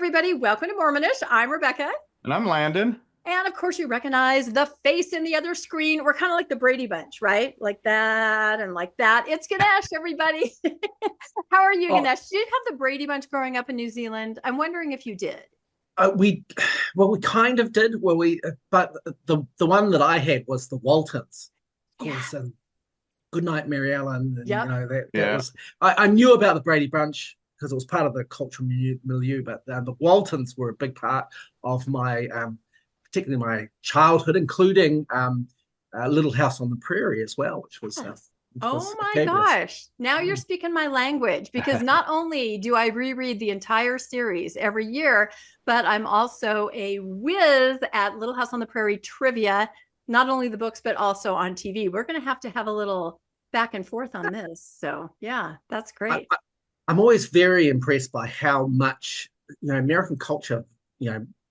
everybody. Welcome to Mormonish. I'm Rebecca. And I'm Landon. And of course, you recognize the face in the other screen. We're kind of like the Brady Bunch, right? Like that and like that. It's Ganesh, everybody. How are you, Ganesh? Did you have the Brady Bunch growing up in New Zealand? I'm wondering if you did. We kind of did. But the one that I had was the Waltons. Of course, and Goodnight Mary Ellen. And, that was. I knew about the Brady Bunch because it was part of the cultural milieu, but the Waltons were a big part of my, particularly my childhood, including Little House on the Prairie as well, which was. Oh my gosh. Now you're speaking my language, because not only do I reread the entire series every year, but I'm also a whiz at Little House on the Prairie trivia, not only the books, but also on TV. We're going to have a little back and forth on this. So yeah, that's great. I'm always very impressed by how much, American culture,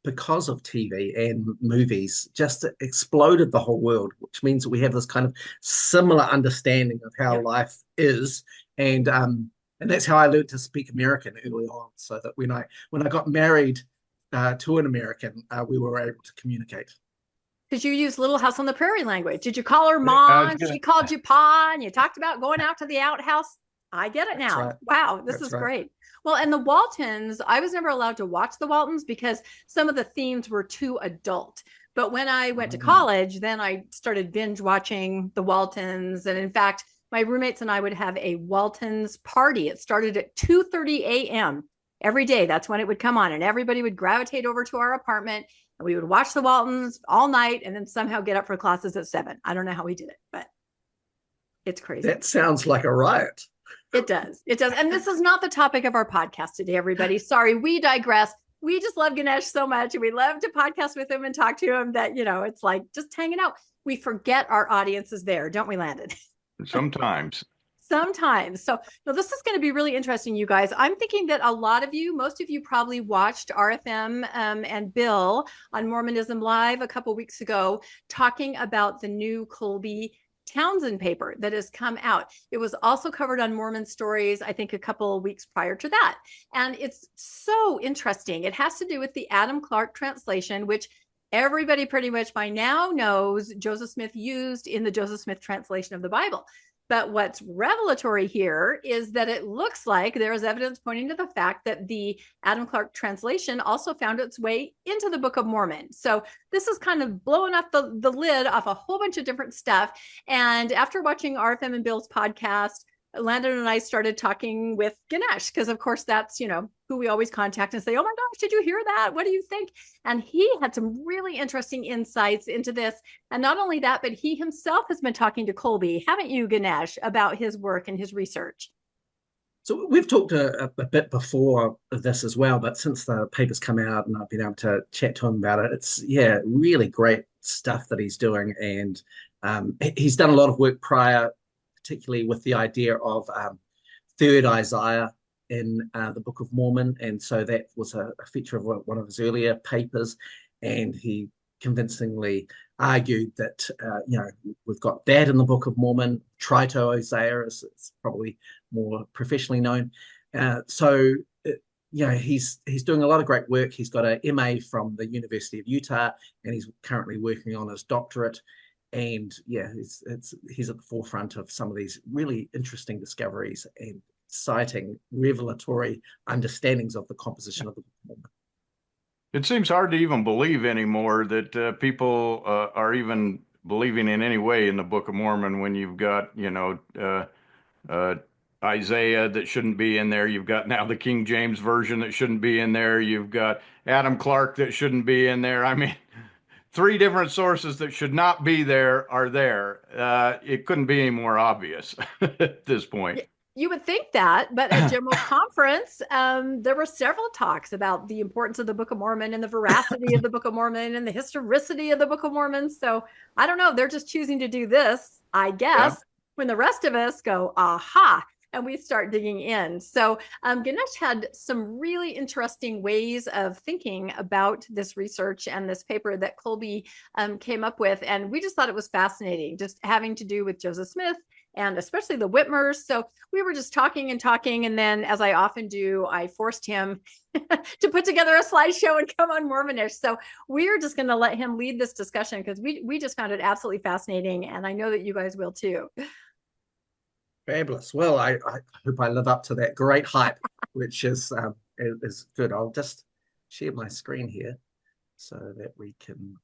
because of TV and movies, just exploded the whole world, which means that we have this kind of similar understanding of how life is. And that's how I learned to speak American early on, so that when I got married to an American, we were able to communicate. Because you use Little House on the Prairie language. Did you call her mom? She called you pa, and you talked about going out to the outhouse. I get it now. Right. Wow, this is great. Well, and the Waltons, I was never allowed to watch the Waltons because some of the themes were too adult. But when I went to college, then I started binge watching the Waltons. And in fact, my roommates and I would have a Waltons party. It started at 2:30 a.m. every day. That's when it would come on. And everybody would gravitate over to our apartment, and we would watch the Waltons all night and then somehow get up for classes at 7. I don't know how we did it, but it's crazy. That sounds like a riot. It does. It does. And this is not the topic of our podcast today, everybody. Sorry, we digress. We just love Ganesh so much. And we love to podcast with him and talk to him that, it's like just hanging out. We forget our audience is there, don't we, Landon? Sometimes. Sometimes. So this is going to be really interesting, you guys. I'm thinking that most of you probably watched RFM and Bill on Mormonism Live a couple weeks ago, talking about the new Colby Townsend paper that has come out. It was also covered on Mormon Stories, I think a couple of weeks prior to that. And it's so interesting. It has to do with the Adam Clarke translation, which everybody pretty much by now knows Joseph Smith used in the Joseph Smith translation of the Bible. But what's revelatory here is that it looks like there is evidence pointing to the fact that the Adam Clarke translation also found its way into the Book of Mormon. So this is kind of blowing up the lid off a whole bunch of different stuff. And after watching RFM and Bill's podcast, Landon and I started talking with Ganesh, because of course that's, who we always contact and say, oh my gosh, did you hear that? What do you think? And he had some really interesting insights into this. And not only that, but he himself has been talking to Colby, haven't you, Ganesh, about his work and his research? So we've talked a bit before this as well, but since the paper's come out and I've been able to chat to him about it, it's, really great stuff that he's doing. And he's done a lot of work prior, particularly with the idea of third Isaiah in the Book of Mormon. And so that was a feature of one of his earlier papers. And he convincingly argued that, we've got that in the Book of Mormon. Trito Isaiah is probably more professionally known. He's doing a lot of great work. He's got an MA from the University of Utah, and he's currently working on his doctorate. And he's at the forefront of some of these really interesting discoveries and citing revelatory understandings of the composition of the Book of Mormon. It seems hard to even believe anymore that people are even believing in any way in the Book of Mormon when you've got, Isaiah that shouldn't be in there. You've got now the King James Version that shouldn't be in there. You've got Adam Clarke that shouldn't be in there. I mean, 3 different sources that should not be there are there. It couldn't be any more obvious at this point. You would think that, but at General Conference, there were several talks about the importance of the Book of Mormon and the veracity of the Book of Mormon and the historicity of the Book of Mormon. So I don't know. They're just choosing to do this, I guess, when the rest of us go, aha, and we start digging in. So Ganesh had some really interesting ways of thinking about this research and this paper that Colby came up with. And we just thought it was fascinating, just having to do with Joseph Smith and especially the Whitmers. So we were just talking and talking. And then, as I often do, I forced him to put together a slideshow and come on Mormonish. So we're just going to let him lead this discussion because we just found it absolutely fascinating. And I know that you guys will too. Fabulous. Well, I hope I live up to that great hype, which is good. I'll just share my screen here so that we can.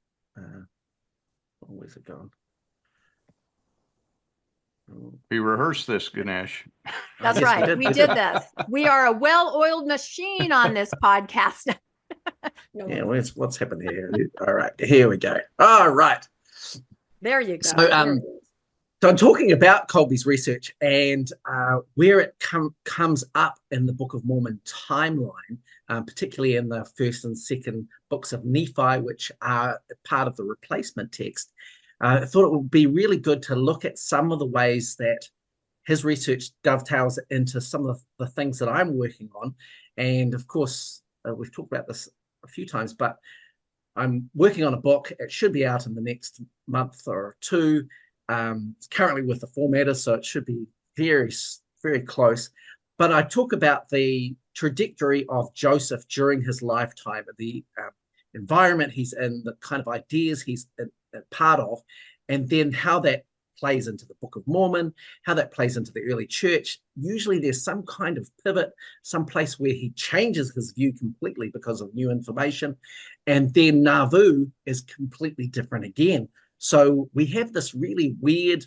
Where's it going? We rehearsed this, Ganesh. That's right. We did this. We are a well-oiled machine on this podcast. Yeah, what's happened here? All right, here we go. All right. There you go. So I'm talking about Kolby's research and where it comes up in the Book of Mormon timeline, particularly in the first and second books of Nephi, which are part of the replacement text. I thought it would be really good to look at some of the ways that his research dovetails into some of the things that I'm working on. And of course, we've talked about this a few times, but I'm working on a book. It should be out in the next month or two. It's currently with the formatter, so it should be very, very close. But I talk about the trajectory of Joseph during his lifetime, the environment he's in, the kind of ideas he's a part of, and then how that plays into the Book of Mormon, how that plays into the early church. Usually there's some kind of pivot, some place where he changes his view completely because of new information. And then Nauvoo is completely different again. So we have this really weird,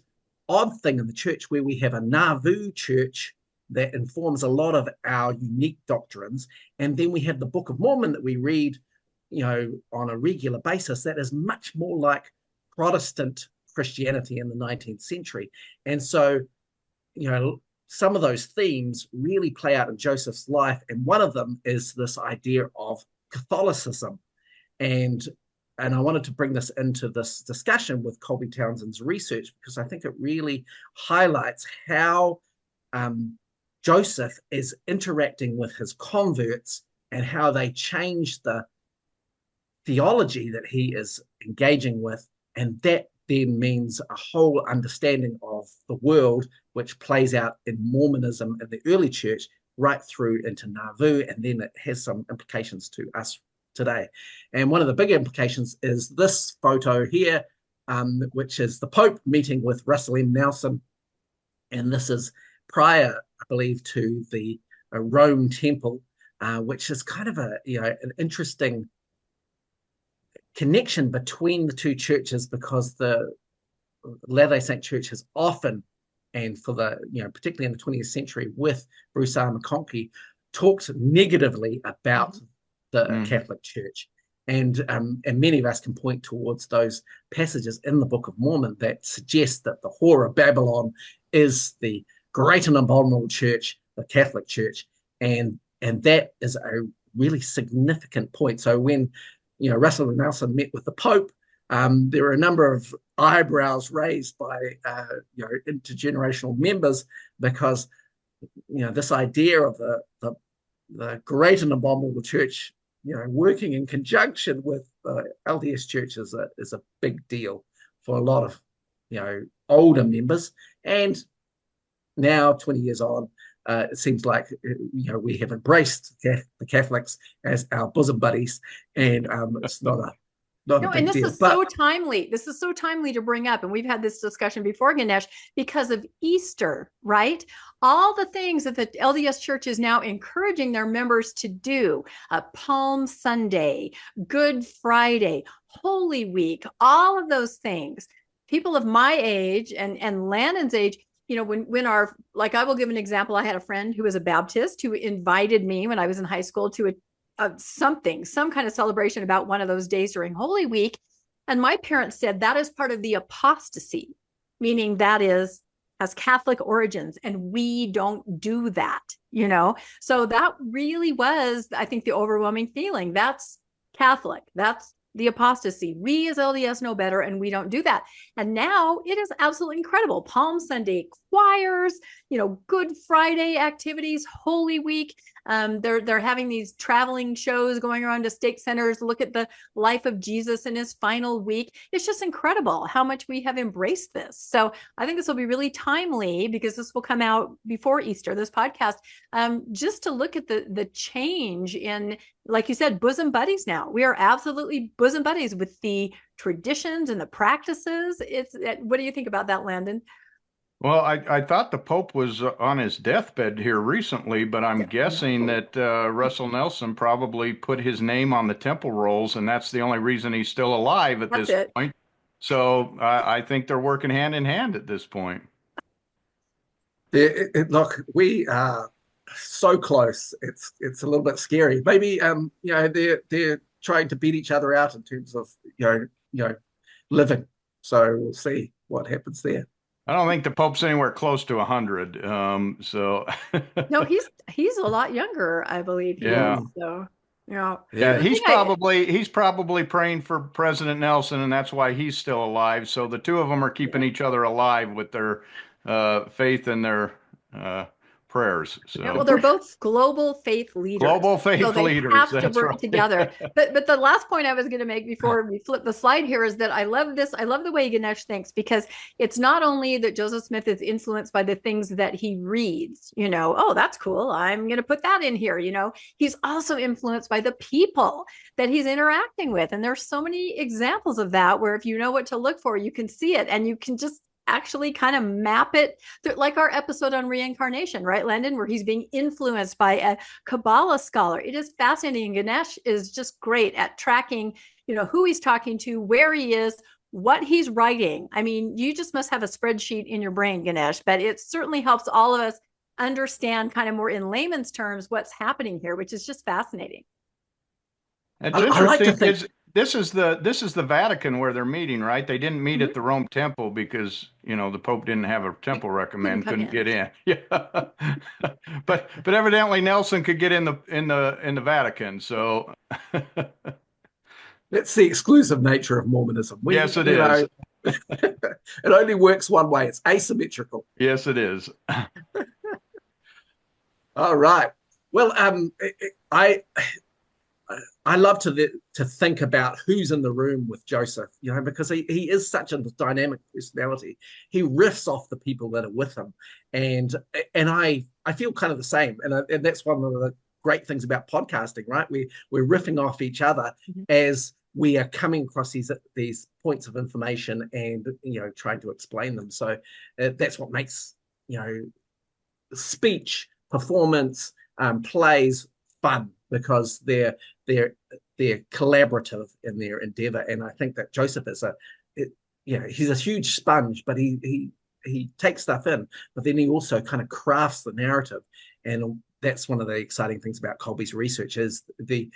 odd thing in the church where we have a Nauvoo church that informs a lot of our unique doctrines. And then we have the Book of Mormon that we read, on a regular basis that is much more like Protestant Christianity in the 19th century. And so, some of those themes really play out in Joseph's life. And one of them is this idea of Catholicism. And I wanted to bring this into this discussion with Colby Townsend's research, because I think it really highlights how Joseph is interacting with his converts and how they change the theology that he is engaging with. And that then means a whole understanding of the world, which plays out in Mormonism in the early church right through into Nauvoo. And then it has some implications to us today. And one of the big implications is this photo here, which is the Pope meeting with Russell M. Nelson. And this is prior, I believe, to the Rome Temple, which is kind of an interesting connection between the two churches, because the Latter-day Saint Church has often, and for the, particularly in the 20th century with Bruce R. McConkie, talked negatively about the Catholic Church. And many of us can point towards those passages in the Book of Mormon that suggest that the whore of Babylon is the great and abominable church, the Catholic Church. And that is a really significant point. So when Russell and Nelson met with the Pope, there were a number of eyebrows raised by intergenerational members, because this idea of the great and abominable church working in conjunction with the LDS Church is a big deal for a lot of older members. And now, 20 years on, it seems like we have embraced the Catholics as our bosom buddies, and it's not a big and this deal. is so timely. This is so timely to bring up, and we've had this discussion before, Ganesh, because of Easter, right? All the things that the LDS Church is now encouraging their members to do: Palm Sunday, Good Friday, Holy Week, all of those things. People of my age and Landon's age, when I will give an example. I had a friend who was a Baptist who invited me when I was in high school to some kind of celebration about one of those days during Holy Week. And my parents said that is part of the apostasy, meaning that has Catholic origins, and we don't do that, So that really was, I think, the overwhelming feeling. That's Catholic. That's, the apostasy. We as LDS know better, and we don't do that. And now it is absolutely incredible. Palm Sunday choirs, Good Friday activities, Holy Week. They're having these traveling shows going around to stake centers, look at the life of Jesus in his final week. It's just incredible how much we have embraced this. So I think this will be really timely, because this will come out before Easter, this podcast, just to look at the change in, like you said, bosom buddies now. We are absolutely bosom buddies with the traditions and the practices. What do you think about that, Landon? Well, I thought the Pope was on his deathbed here recently, but I'm guessing that Russell Nelson probably put his name on the temple rolls, and that's the only reason he's still alive at this point. So I think they're working hand in hand at this point. Look, we are so close. It's a little bit scary. Maybe they're trying to beat each other out in terms of living. So we'll see what happens there. I don't think the Pope's anywhere close to 100. So no, he's a lot younger, I believe. Yeah. He's probably praying for President Nelson, and that's why he's still alive. So the two of them are keeping each other alive with their faith and their prayers. So well, they're both global faith leaders. So they have to work together. But the last point I was going to make before we flip the slide here is that I love this. I love the way Ganesh thinks, because it's not only that Joseph Smith is influenced by the things that he reads, oh, that's cool, I'm going to put that in here. He's also influenced by the people that he's interacting with. And there's so many examples of that, where if you know what to look for, you can see it, and you can just actually kind of map it, like our episode on reincarnation, right, Landon, where he's being influenced by a Kabbalah scholar. It is fascinating. Ganesh is just great at tracking, who he's talking to, where he is, what he's writing. I mean, you just must have a spreadsheet in your brain, Ganesh, but it certainly helps all of us understand kind of more in layman's terms what's happening here, which is just fascinating. It's interesting. This is the Vatican where they're meeting, right? They didn't meet at the Rome Temple because the Pope didn't have a temple recommend, couldn't get in. Yeah, but evidently Nelson could get in the Vatican. So that's the exclusive nature of Mormonism. Yes, it is. It only works one way. It's asymmetrical. Yes, it is. All right. Well, I love to think about who's in the room with Joseph, because he is such a dynamic personality. He riffs off the people that are with him, and I feel kind of the same, and that's one of the great things about podcasting, right? We're riffing off each other as we are coming across these points of information and trying to explain them. So that's what makes speech, performance, plays fun, because they're collaborative in their endeavor. And I think that Joseph is he's a huge sponge, but he takes stuff in, but then he also kind of crafts the narrative. And that's one of the exciting things about Colby's research, is the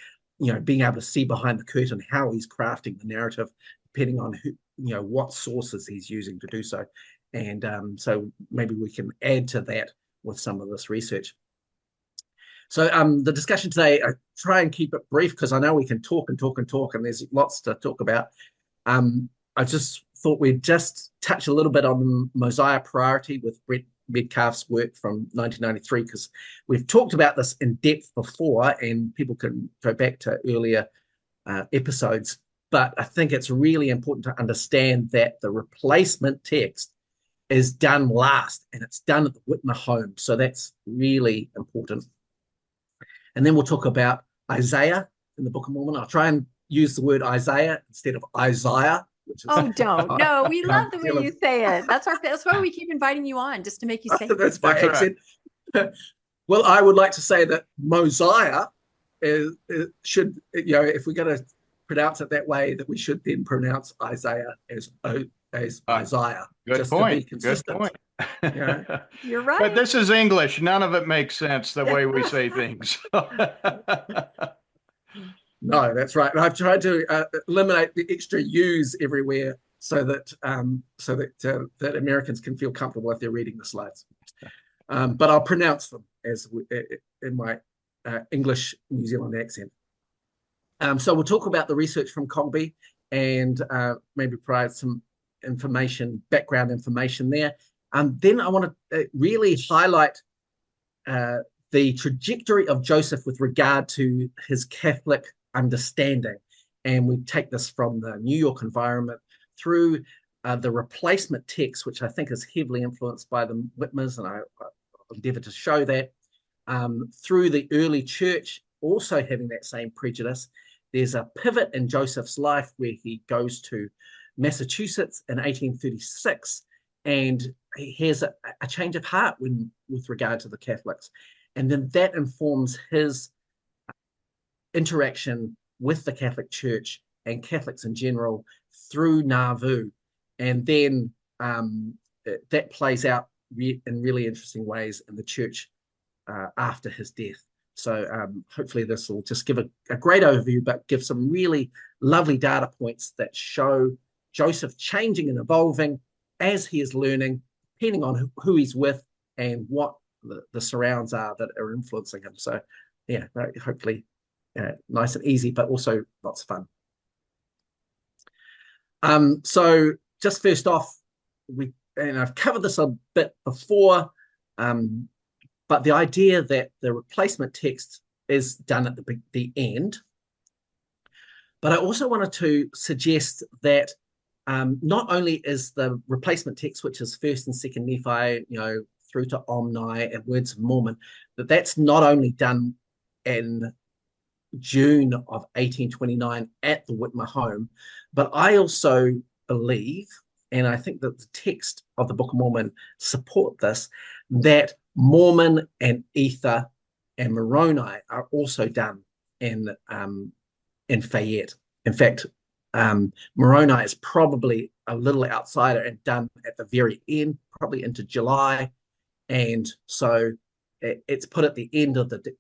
being able to see behind the curtain how he's crafting the narrative, depending on what sources he's using to do so. And so maybe we can add to that with some of this research. So the discussion today, I try and keep it brief, because I know we can talk and talk and talk, and there's lots to talk about. I just thought we'd just touch a little bit on the Mosiah priority with Brett Metcalf's work from 1993, because we've talked about this in depth before, and people can go back to earlier episodes. But I think it's really important to understand that the replacement text is done last, and it's done at the Whitmer home. So that's really important. And then we'll talk about Isaiah in the Book of Mormon. I'll try and use the word Isaiah instead of Isaiah. Which is, don't. No, we love the way you say it. That's why we keep inviting you on, just to make you say it. That's my accent. Well, I would like to say that Mosiah should, if we're going to pronounce it that way, that we should then pronounce Isaiah as Isaiah. Good point. To be consistent. Good point. You're right. But this is English. None of it makes sense the way we say things. No, that's right. And I've tried to eliminate the extra U's everywhere, so that that Americans can feel comfortable if they're reading the slides. But I'll pronounce them as in my English New Zealand accent. So we'll talk about the research from Colby and maybe provide some background information there. Then I want to really highlight the trajectory of Joseph with regard to his Catholic understanding. And we take this from the New York environment through the replacement text, which I think is heavily influenced by the Whitmers, and I endeavor to show that, through the early church, also having that same prejudice. There's a pivot in Joseph's life where he goes to Massachusetts in 1836, and he has a change of heart with regard to the Catholics. And then that informs his interaction with the Catholic Church and Catholics in general through Nauvoo. And then that plays out in really interesting ways in the church after his death. So hopefully this will just give a great overview, but give some really lovely data points that show Joseph changing and evolving as he is learning, depending on who he's with and what the surrounds are that are influencing him. So yeah, hopefully nice and easy, but also lots of fun. So just first off, and I've covered this a bit before, but the idea that the replacement text is done at the end. But I also wanted to suggest that not only is the replacement text, which is 1st and 2nd Nephi, through to Omni and Words of Mormon, that's not only done in June of 1829 at the Whitmer home, but I also believe, and I think that the text of the Book of Mormon support this, that Mormon and Ether and Moroni are also done in Fayette. In fact, Moroni is probably a little outsider and done at the very end, probably into July, and so it's put at the end of the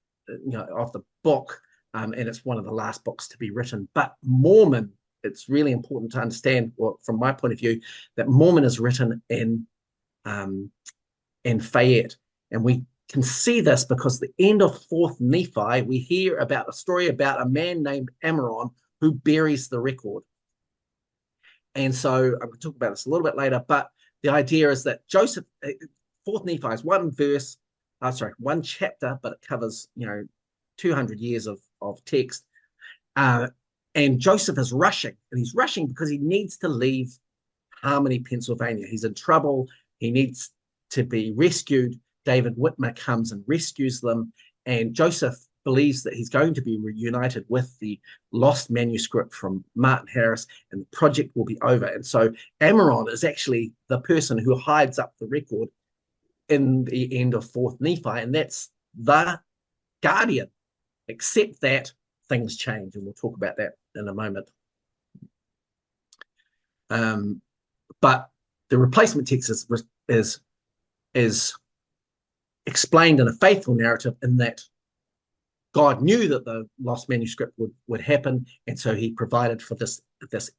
book, and it's one of the last books to be written. But Mormon, it's really important to understand, well, from my point of view, that Mormon is written in Fayette. And we can see this because the end of 4th Nephi, we hear about a story about a man named Ammoron who buries the record. And so I'm going to talk about this a little bit later, but the idea is that Joseph, 4th Nephi is one chapter, but it covers, 200 years of text. And Joseph is rushing, and he's rushing because he needs to leave Harmony, Pennsylvania. He's in trouble. He needs to be rescued. David Whitmer comes and rescues them, and Joseph believes that he's going to be reunited with the lost manuscript from Martin Harris, and the project will be over. And so Ammoron is actually the person who hides up the record in the end of 4th Nephi, and that's the guardian, except that things change, and we'll talk about that in a moment. But the replacement text is explained in a faithful narrative, in that God knew that the lost manuscript would happen, and so he provided for this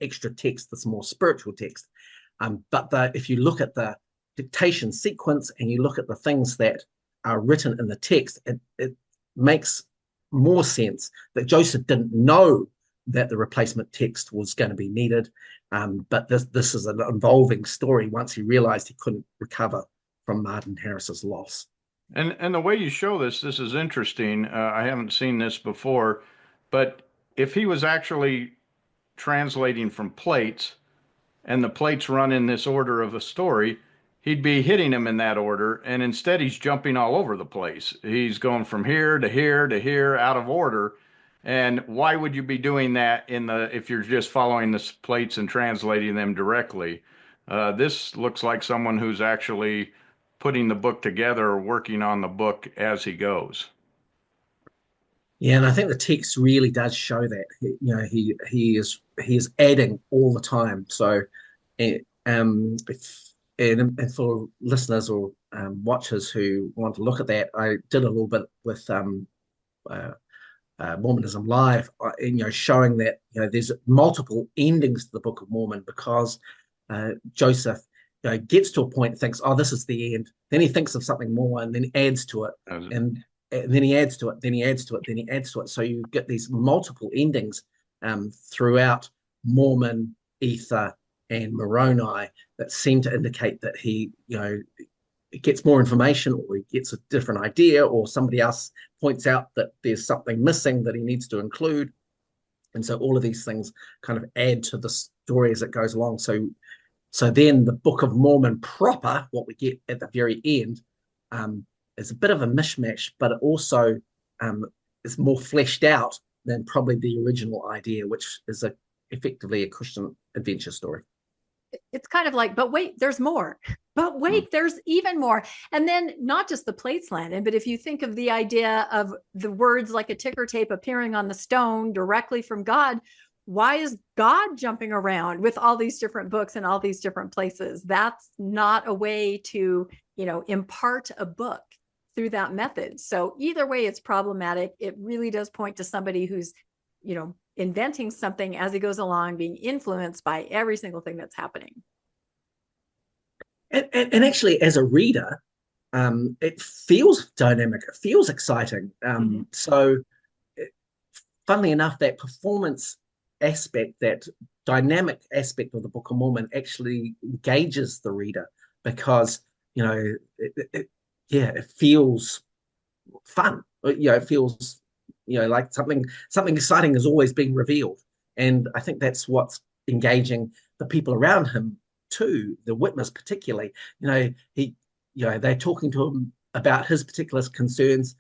extra text, this more spiritual text. But if you look at the dictation sequence and you look at the things that are written in the text, it makes more sense that Joseph didn't know that the replacement text was going to be needed. But this is an evolving story once he realized he couldn't recover from Martin Harris's loss. And the way you show this is interesting. I haven't seen this before, but if he was actually translating from plates, and the plates run in this order of a story, he'd be hitting them in that order, and instead he's jumping all over the place. He's going from here to here to here out of order. And why would you be doing that if you're just following the plates and translating them directly? This looks like someone who's actually putting the book together or working on the book as he goes. Yeah, and I think the text really does show that. He is adding all the time. So, and for listeners or watchers who want to look at that, I did a little bit with Mormonism Live, showing that there's multiple endings to the Book of Mormon, because Joseph gets to a point and thinks, oh, this is the end. Then he thinks of something more, and then he adds to it, and then he adds to it, then he adds to it, then he adds to it. So you get these multiple endings throughout Mormon, Ether, and Moroni that seem to indicate that he, gets more information, or he gets a different idea, or somebody else points out that there's something missing that he needs to include. And so all of these things kind of add to the story as it goes along. So then the Book of Mormon proper, what we get at the very end, is a bit of a mishmash, but it also is more fleshed out than probably the original idea, which is effectively a Christian adventure story. It's kind of like, but wait, there's more. But wait, there's even more. And then not just the plates, Landon, but if you think of the idea of the words like a ticker tape appearing on the stone directly from God, why is God jumping around with all these different books and all these different places? That's not a way to, impart a book through that method. So either way, it's problematic. It really does point to somebody who's, inventing something as he goes along, being influenced by every single thing that's happening. And actually, as a reader, it feels dynamic. It feels exciting. So, funnily enough, that performance aspect, that dynamic aspect of the Book of Mormon actually engages the reader because, it feels fun. It feels, like something exciting is always being revealed. And I think that's what's engaging the people around him too, the Whitmers particularly. They're talking to him about his particular concerns.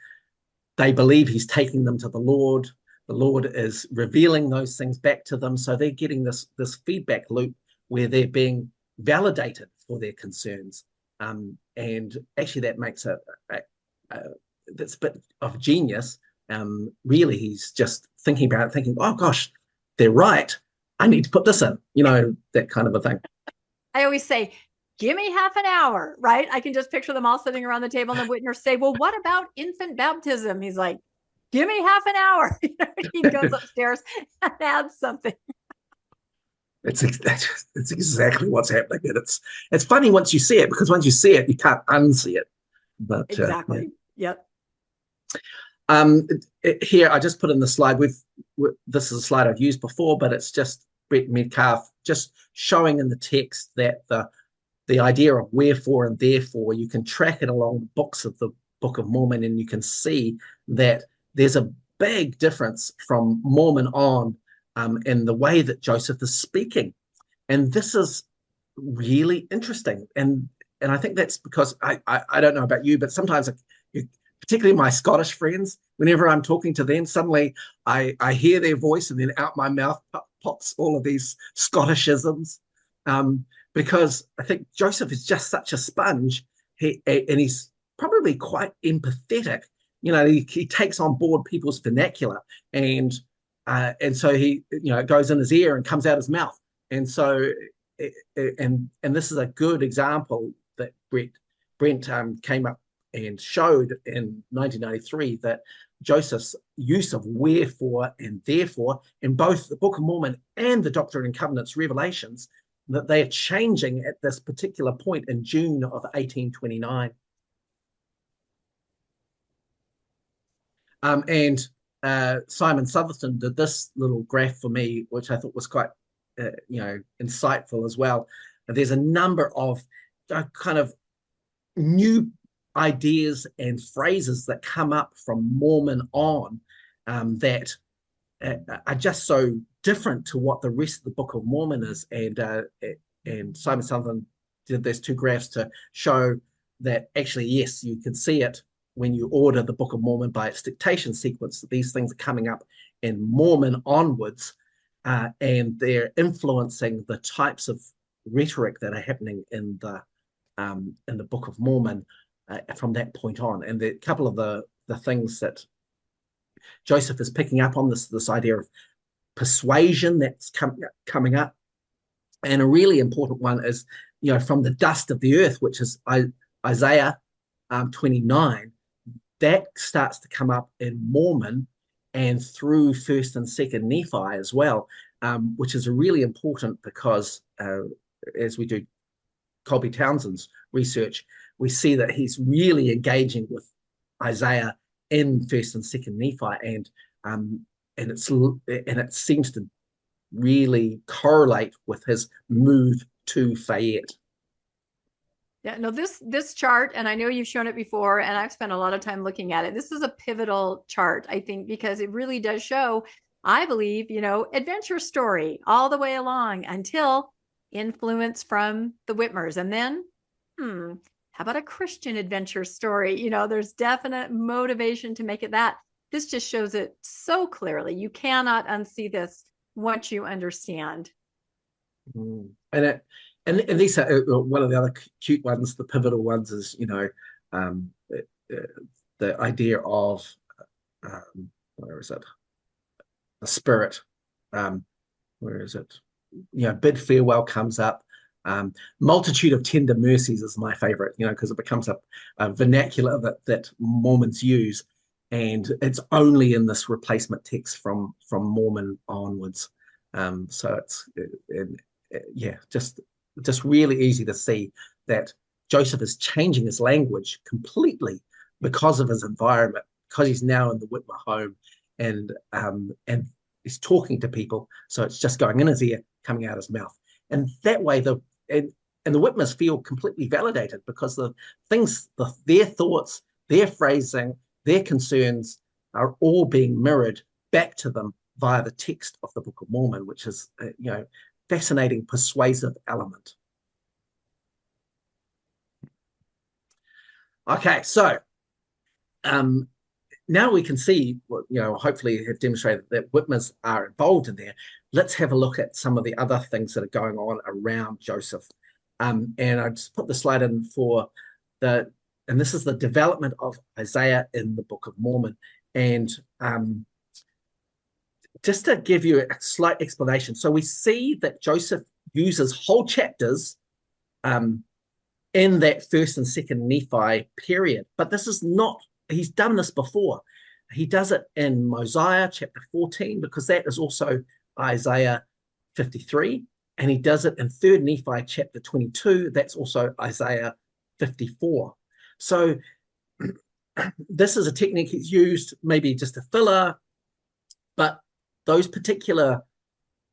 They believe he's taking them to the Lord. The Lord is revealing those things back to them. So they're getting this feedback loop where they're being validated for their concerns. And actually that makes that's a bit of genius. Really, he's just thinking about it, thinking, oh gosh, they're right. I need to put this in, that kind of a thing. I always say, give me half an hour, right? I can just picture them all sitting around the table and the Whitmers say, well, what about infant baptism? He's like, give me half an hour. He goes upstairs and adds something. It's exactly what's happening. And it's funny once you see it, because once you see it, you can't unsee it. But exactly. Yep. Here, I just put in the slide. This is a slide I've used before, but it's just Brett Metcalf just showing in the text that the idea of wherefore and therefore, you can track it along the books of the Book of Mormon, and you can see that there's a big difference from Mormon on in the way that Joseph is speaking. And this is really interesting. And I think that's because I don't know about you, but sometimes particularly my Scottish friends, whenever I'm talking to them, suddenly I hear their voice and then out my mouth pops all of these Scottishisms, because I think Joseph is just such a sponge, and he's probably quite empathetic. He takes on board people's vernacular, and so he, it goes in his ear and comes out his mouth. And so, and this is a good example that Brent came up and showed in 1993, that Joseph's use of wherefore and therefore in both the Book of Mormon and the Doctrine and Covenants revelations, that they are changing at this particular point in June of 1829. And Simon Southerton did this little graph for me, which I thought was quite, insightful as well. There's a number of kind of new ideas and phrases that come up from Mormon on, that are just so different to what the rest of the Book of Mormon is. And Simon Southerton did those two graphs to show that actually, yes, you can see it when you order the Book of Mormon by its dictation sequence, that these things are coming up in Mormon onwards, and they're influencing the types of rhetoric that are happening in the Book of Mormon from that point on. And a couple of the things that Joseph is picking up on, this idea of persuasion that's coming up. And a really important one is, from the dust of the earth, which is Isaiah 29, that starts to come up in Mormon and through 1st and 2nd Nephi as well, which is really important because as we do Colby Townsend's research, we see that he's really engaging with Isaiah in 1st and 2nd Nephi, and it seems to really correlate with his move to Fayette. Yeah, no, this chart, and I know you've shown it before, and I've spent a lot of time looking at it. This is a pivotal chart, I think, because it really does show, I believe, adventure story all the way along until influence from the Whitmers. And then, how about a Christian adventure story? There's definite motivation to make it that. This just shows it so clearly. You cannot unsee this once you understand. And these are one of the other cute ones. The pivotal ones is the idea of where is it? The spirit. Where is it? Bid farewell comes up. Multitude of tender mercies is my favorite, because it becomes a vernacular that Mormons use, and it's only in this replacement text from Mormon onwards. So it's just really easy to see that Joseph is changing his language completely because of his environment, because he's now in the Whitmer home, and he's talking to people. So it's just going in his ear, coming out his mouth, and that way the Whitmers feel completely validated because their thoughts, their phrasing, their concerns are all being mirrored back to them via the text of the Book of Mormon, which is fascinating, persuasive element. Okay, so now we can see, hopefully have demonstrated that Whitmers are involved in there. Let's have a look at some of the other things that are going on around Joseph. And I just put the slide in and this is the development of Isaiah in the Book of Mormon. And just to give you a slight explanation. So we see that Joseph uses whole chapters in that first and second Nephi period, but this is not, he's done this before. He does it in Mosiah chapter 14, because that is also Isaiah 53, and he does it in 3rd Nephi chapter 22, that's also Isaiah 54. So this is a technique he's used, maybe just a filler, but those particular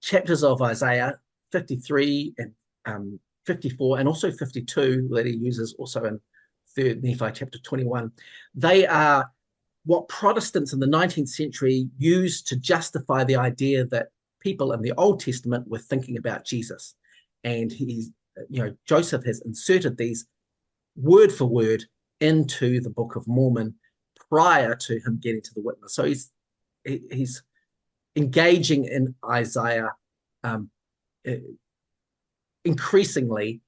chapters of Isaiah 53 and 54 and also 52 that he uses also in 3rd Nephi chapter 21, they are what Protestants in the 19th century used to justify the idea that people in the Old Testament were thinking about Jesus. And Joseph has inserted these word for word into the Book of Mormon prior to him getting to the Whitmer. So he's engaging in Isaiah increasingly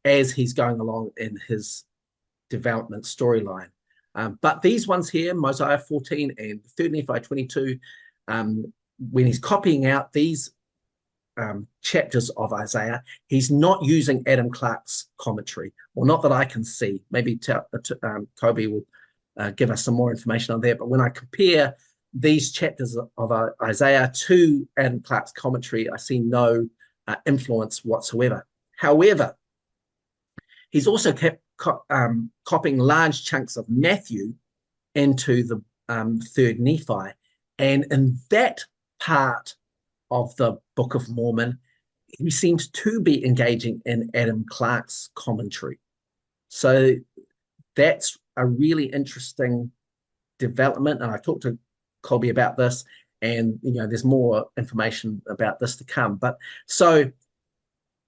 as he's going along in his development storyline. But these ones here, Mosiah 14 and 3rd Nephi 22, when he's copying out these chapters of Isaiah, he's not using Adam Clarke's commentary, or not that I can see. Maybe Colby will give us some more information on that. But when I compare these chapters of Isaiah to Adam Clarke's commentary, I see no influence whatsoever. However, he's also kept copying large chunks of Matthew into the 3rd Nephi. And in that part of the Book of Mormon, he seems to be engaging in Adam Clarke's commentary. So that's a really interesting development. And I talked to Colby about this, and there's more information about this to come. But so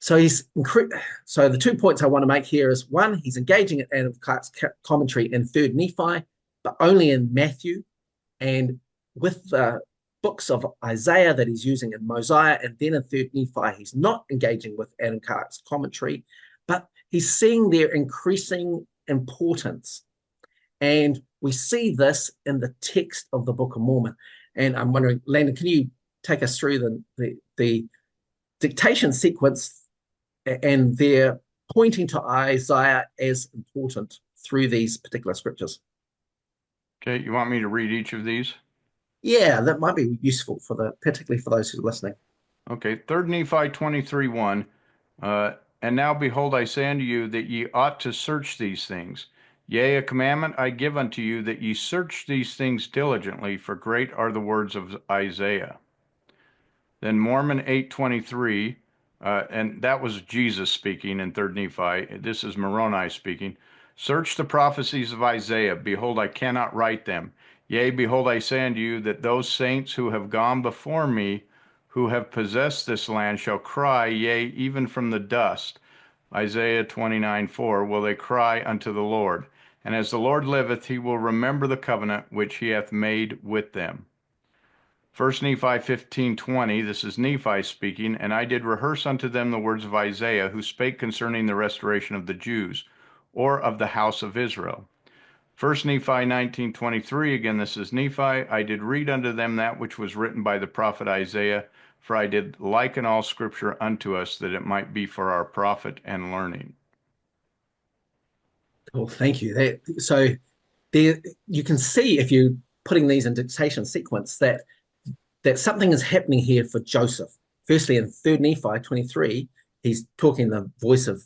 the 2 points I want to make here is, one, he's engaging in Adam Clarke's commentary in 3rd Nephi, but only in Matthew, and with the books of Isaiah that he's using in Mosiah, and then in 3rd Nephi, he's not engaging with Adam Clarke's commentary, but he's seeing their increasing importance. And we see this in the text of the Book of Mormon. And I'm wondering, Landon, can you take us through the dictation sequence and their pointing to Isaiah as important through these particular scriptures? Okay, you want me to read each of these? Yeah, that might be useful particularly for those who are listening. Okay, 3rd Nephi 23:1. And now behold, I say unto you that ye ought to search these things, Yea, a commandment I give unto you, that ye search these things diligently, for great are the words of Isaiah. Then Mormon 8:23, and that was Jesus speaking in 3rd Nephi. This is Moroni speaking. Search the prophecies of Isaiah. Behold, I cannot write them. Yea, behold, I say unto you that those saints who have gone before me, who have possessed this land, shall cry, yea, even from the dust. Isaiah 29:4, will they cry unto the Lord. And as the Lord liveth, he will remember the covenant which he hath made with them. 1 Nephi 15:20, this is Nephi speaking, and I did rehearse unto them the words of Isaiah, who spake concerning the restoration of the Jews, or of the house of Israel. 1 Nephi 19:23, again this is Nephi, I did read unto them that which was written by the prophet Isaiah, for I did liken all scripture unto us, that it might be for our profit and learning. Cool, thank you. So there, you can see, if you're putting these in dictation sequence, that something is happening here for Joseph. Firstly, in 3rd Nephi 23, he's talking the voice of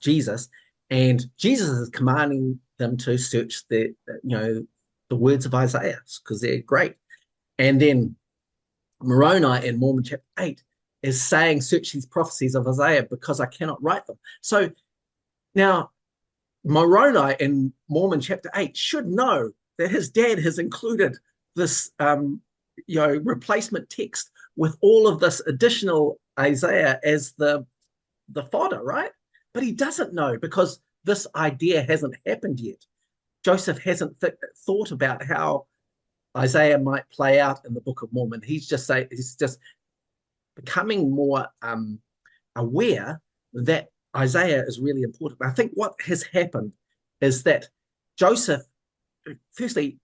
Jesus, and Jesus is commanding them to search the words of Isaiah, because they're great. And then Moroni in Mormon chapter 8 is saying, search these prophecies of Isaiah, because I cannot write them. So now Moroni in Mormon chapter 8 should know that his dad has included this replacement text with all of this additional Isaiah as the fodder, right? But he doesn't know, because this idea hasn't happened yet. Joseph hasn't thought about how Isaiah might play out in the Book of Mormon. He's just becoming more aware that Isaiah is really important. I think what has happened is that Joseph, firstly,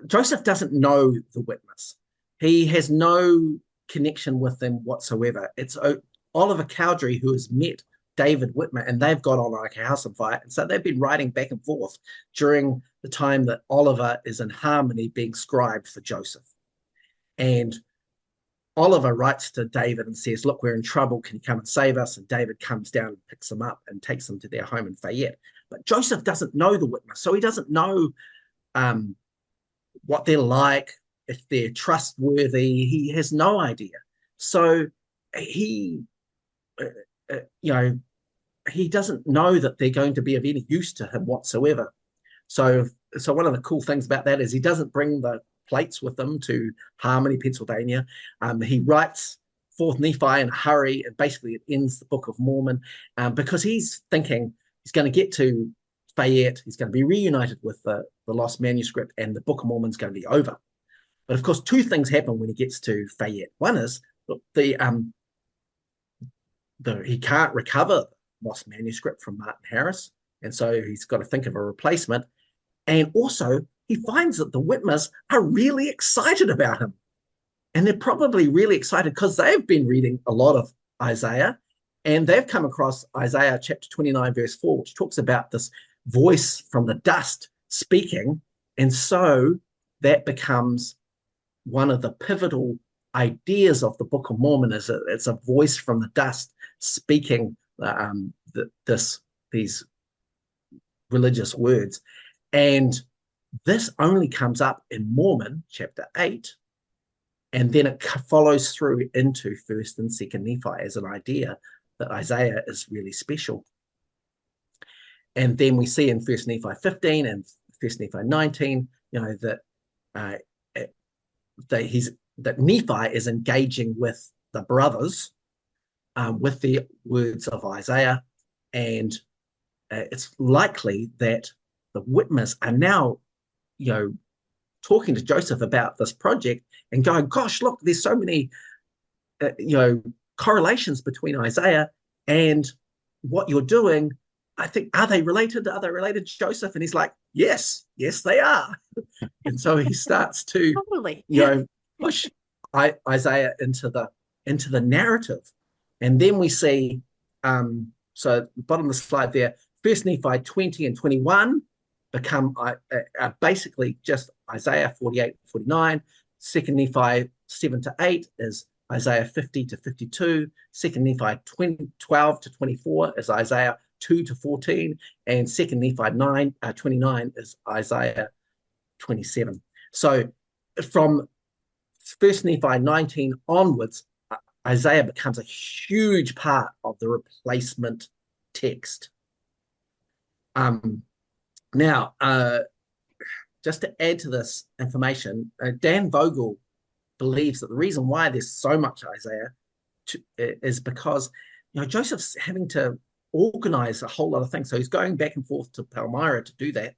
Joseph doesn't know the Whitmers. He has no connection with them whatsoever. It's Oliver Cowdery who has met David Whitmer, and they've got on like a house on fire. And so they've been writing back and forth during the time that Oliver is in Harmony being scribed for Joseph. And Oliver writes to David and says, look, we're in trouble. Can you come and save us? And David comes down and picks them up and takes them to their home in Fayette. But Joseph doesn't know the Whitmer, so he doesn't know what they're like, if they're trustworthy. He has no idea. So he doesn't know that they're going to be of any use to him whatsoever. So one of the cool things about that is he doesn't bring the plates with him to Harmony, Pennsylvania. He writes 4th Nephi in a hurry, and basically it ends the Book of Mormon, because he's thinking he's going to get to Fayette, he's going to be reunited with the lost manuscript, and the Book of Mormon's going to be over. But of course, two things happen when he gets to Fayette. One is, look, he can't recover the lost manuscript from Martin Harris, and so he's got to think of a replacement. And also, he finds that the Whitmers are really excited about him. And they're probably really excited because they've been reading a lot of Isaiah, and they've come across Isaiah chapter 29, verse 4, which talks about this voice from the dust speaking. And so that becomes one of the pivotal ideas of the Book of Mormon, is it's a voice from the dust speaking these religious words. And this only comes up in Mormon chapter 8, and then it follows through into 1st and 2nd Nephi as an idea that Isaiah is really special. And then we see in 1st Nephi 15 and 1st Nephi 19, that Nephi is engaging with the brothers with the words of Isaiah, and it's likely that the Whitmers are now, talking to Joseph about this project and going, gosh, look, there's so many, correlations between Isaiah and what you're doing. I think, are they related? Are they related to Joseph? And he's like, yes, they are. And so he starts to, totally. push Isaiah into the narrative. And then we see, so bottom of the slide there, 1st Nephi 20 and 21 become basically just Isaiah 48, 49. 2nd Nephi 7 to 8 is Isaiah 50 to 52, 2nd Nephi 12 to 24 is Isaiah 2 to 14, and 2nd Nephi 29 is Isaiah 27. So from 1st Nephi 19 onwards, Isaiah becomes a huge part of the replacement text. Now, just to add to this information, Dan Vogel believes that the reason why there's so much Isaiah is because Joseph's having to organize a whole lot of things. So he's going back and forth to Palmyra to do that.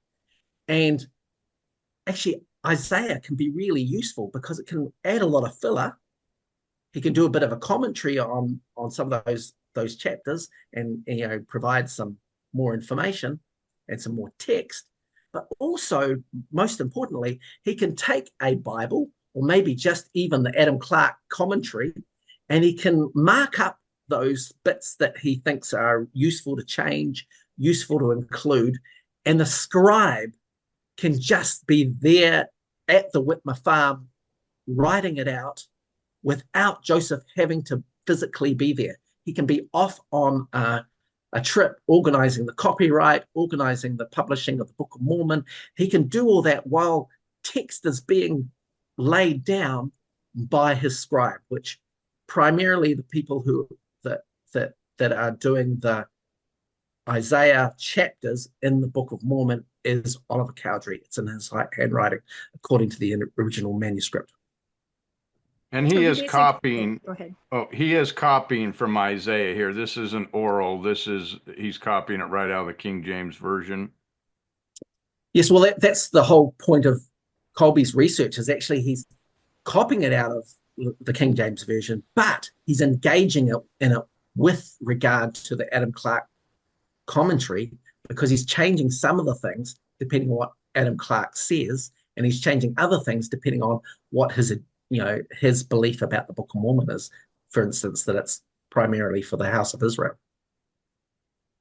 And actually, Isaiah can be really useful because it can add a lot of filler. He can do a bit of a commentary on some of those chapters and provide some more information and some more text. But also, most importantly, he can take a Bible or maybe just even the Adam Clarke commentary, and he can mark up those bits that he thinks are useful to change, useful to include, and the scribe can just be there at the Whitmer farm writing it out without Joseph having to physically be there. He can be off on a trip, organizing the copyright, organizing the publishing of the Book of Mormon. He can do all that while text is being laid down by his scribe, which primarily the people that are doing the Isaiah chapters in the Book of Mormon is Oliver Cowdery. It's in his handwriting, according to the original manuscript. And he is copying. Go ahead. Oh, he is copying from Isaiah here. This isn't oral. He's copying it right out of the King James Version. Yes, well, that's the whole point of Kolby's research, is actually he's copying it out of the King James Version, but he's engaging in it with regard to the Adam Clarke commentary, because he's changing some of the things depending on what Adam Clarke says, and he's changing other things depending on what his belief about the Book of Mormon is. For instance, that it's primarily for the house of Israel.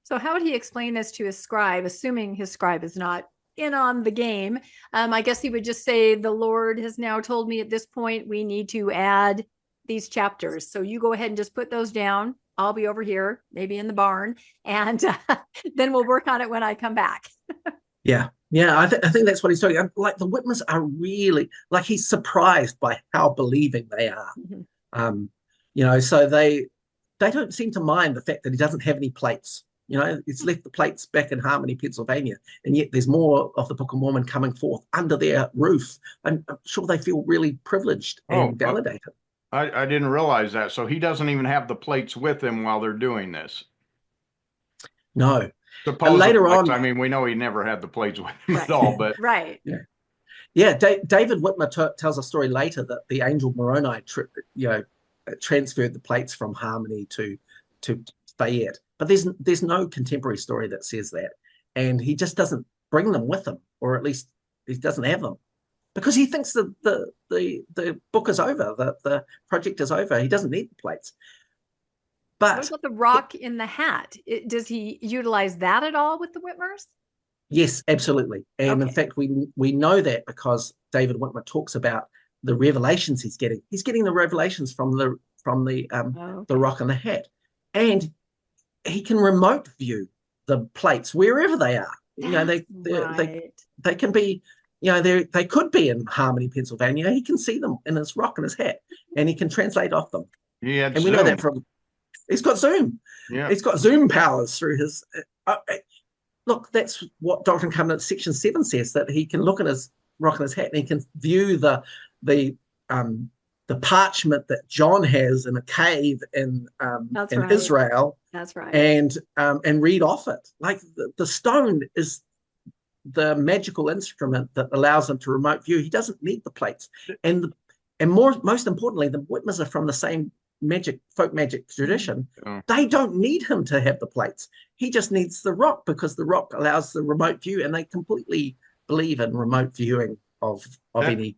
So how would he explain this to his scribe, assuming his scribe is not in on the game? I guess he would just say, the Lord has now told me at this point we need to add these chapters. So you go ahead and just put those down. I'll be over here, maybe in the barn, and then we'll work on it when I come back. Yeah. I think that's what he's talking. Like, the Whitmers are really, like, he's surprised by how believing they are. Mm-hmm. So they don't seem to mind the fact that he doesn't have any plates. He's left the plates back in Harmony, Pennsylvania, and yet there's more of the Book of Mormon coming forth under their roof. I'm sure they feel really privileged and validated. I didn't realize that. So he doesn't even have the plates with him while they're doing this. No. Supposedly, later on, I mean, we know he never had the plates with him at all, but right. Yeah. David Whitmer tells a story later that the angel Moroni transferred the plates from Harmony to Fayette, but there's no contemporary story that says that, and he just doesn't bring them with him, or at least he doesn't have them, because he thinks that the book is over, the project is over. He doesn't need the plates. But what about the rock in the hat? Does he utilize that at all with the Whitmers? Yes, absolutely. And in fact, we know that because David Whitmer talks about the revelations he's getting. He's getting the revelations from the rock in the hat, and he can remote view the plates wherever they are. They can be. They could be in Harmony, Pennsylvania. He can see them in his rock and his hat, and he can translate off them. Yeah, and we know that from. He's got Zoom. Yeah, he's got Zoom powers through his. Look, that's what Doctrine and Covenants section 7 says, that he can look at his rock and his hat, and he can view the parchment that John has in a cave in Israel. That's right. And read off it. Like, the stone is the magical instrument that allows him to remote view. He doesn't need the plates. And most importantly, the Whitmers are from the same folk magic tradition. They don't need him to have the plates. He just needs the rock, because the rock allows the remote view, and they completely believe in remote viewing of any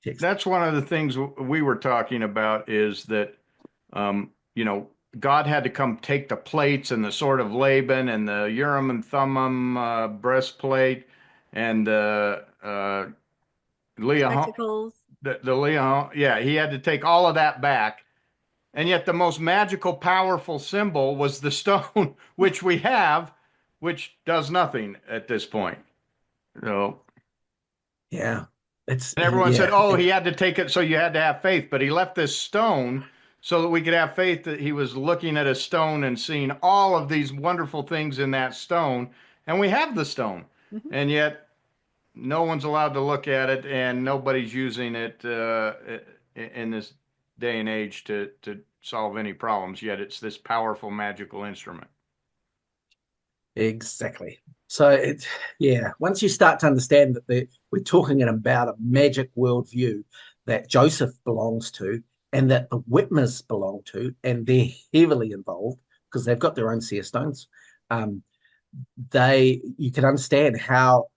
text. That's one of the things we were talking about, is that God had to come take the plates and the sword of Laban and the Urim and Thummim breastplate and the Leah. Spectacles. The Leah, he had to take all of that back And yet the most magical, powerful symbol was the stone, which we have, which does nothing at this point. So, Yeah. and everyone said, oh, he had to take it, so you had to have faith. But he left this stone so that we could have faith that he was looking at a stone and seeing all of these wonderful things in that stone. And we have the stone. Mhm. And yet no one's allowed to look at it, and nobody's using it in this day and age to solve any problems. Yet it's this powerful magical instrument. Exactly. So once you start to understand that we're talking about a magic worldview that Joseph belongs to and that the Whitmers belong to, and they're heavily involved because they've got their own seer stones, you can understand how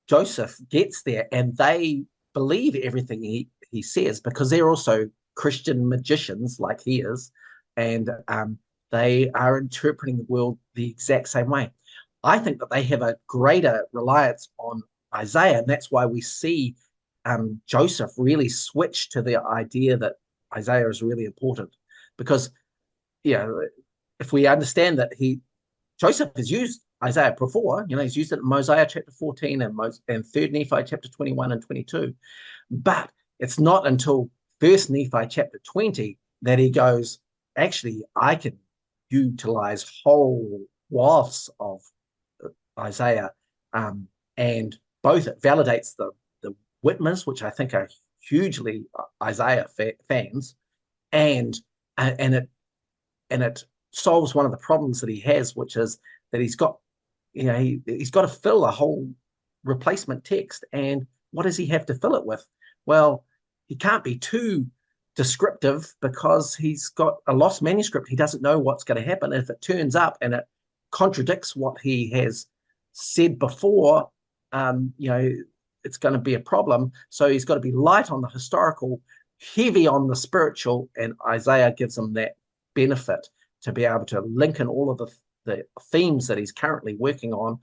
Joseph gets there, and they believe everything he says because they're also Christian magicians like he is, and they are interpreting the world the exact same way. I think that they have a greater reliance on Isaiah, and that's why we see Joseph really switch to the idea that Isaiah is really important. Because, if we understand that Joseph has used Isaiah before, he's used it in Mosiah chapter 14 and 3rd Nephi chapter 21 and 22. But it's not until 1st Nephi chapter 20 that he goes, actually, I can utilize whole swaths of Isaiah. And both it validates the Whitmers, which I think are hugely Isaiah fans, and it solves one of the problems that he has, which is that he's got to fill a whole replacement text. And what does he have to fill it with? Well, he can't be too descriptive because he's got a lost manuscript. He doesn't know what's going to happen. If it turns up and it contradicts what he has said before, it's going to be a problem. So he's got to be light on the historical, heavy on the spiritual, and Isaiah gives him that benefit to be able to link in all of the themes that he's currently working on.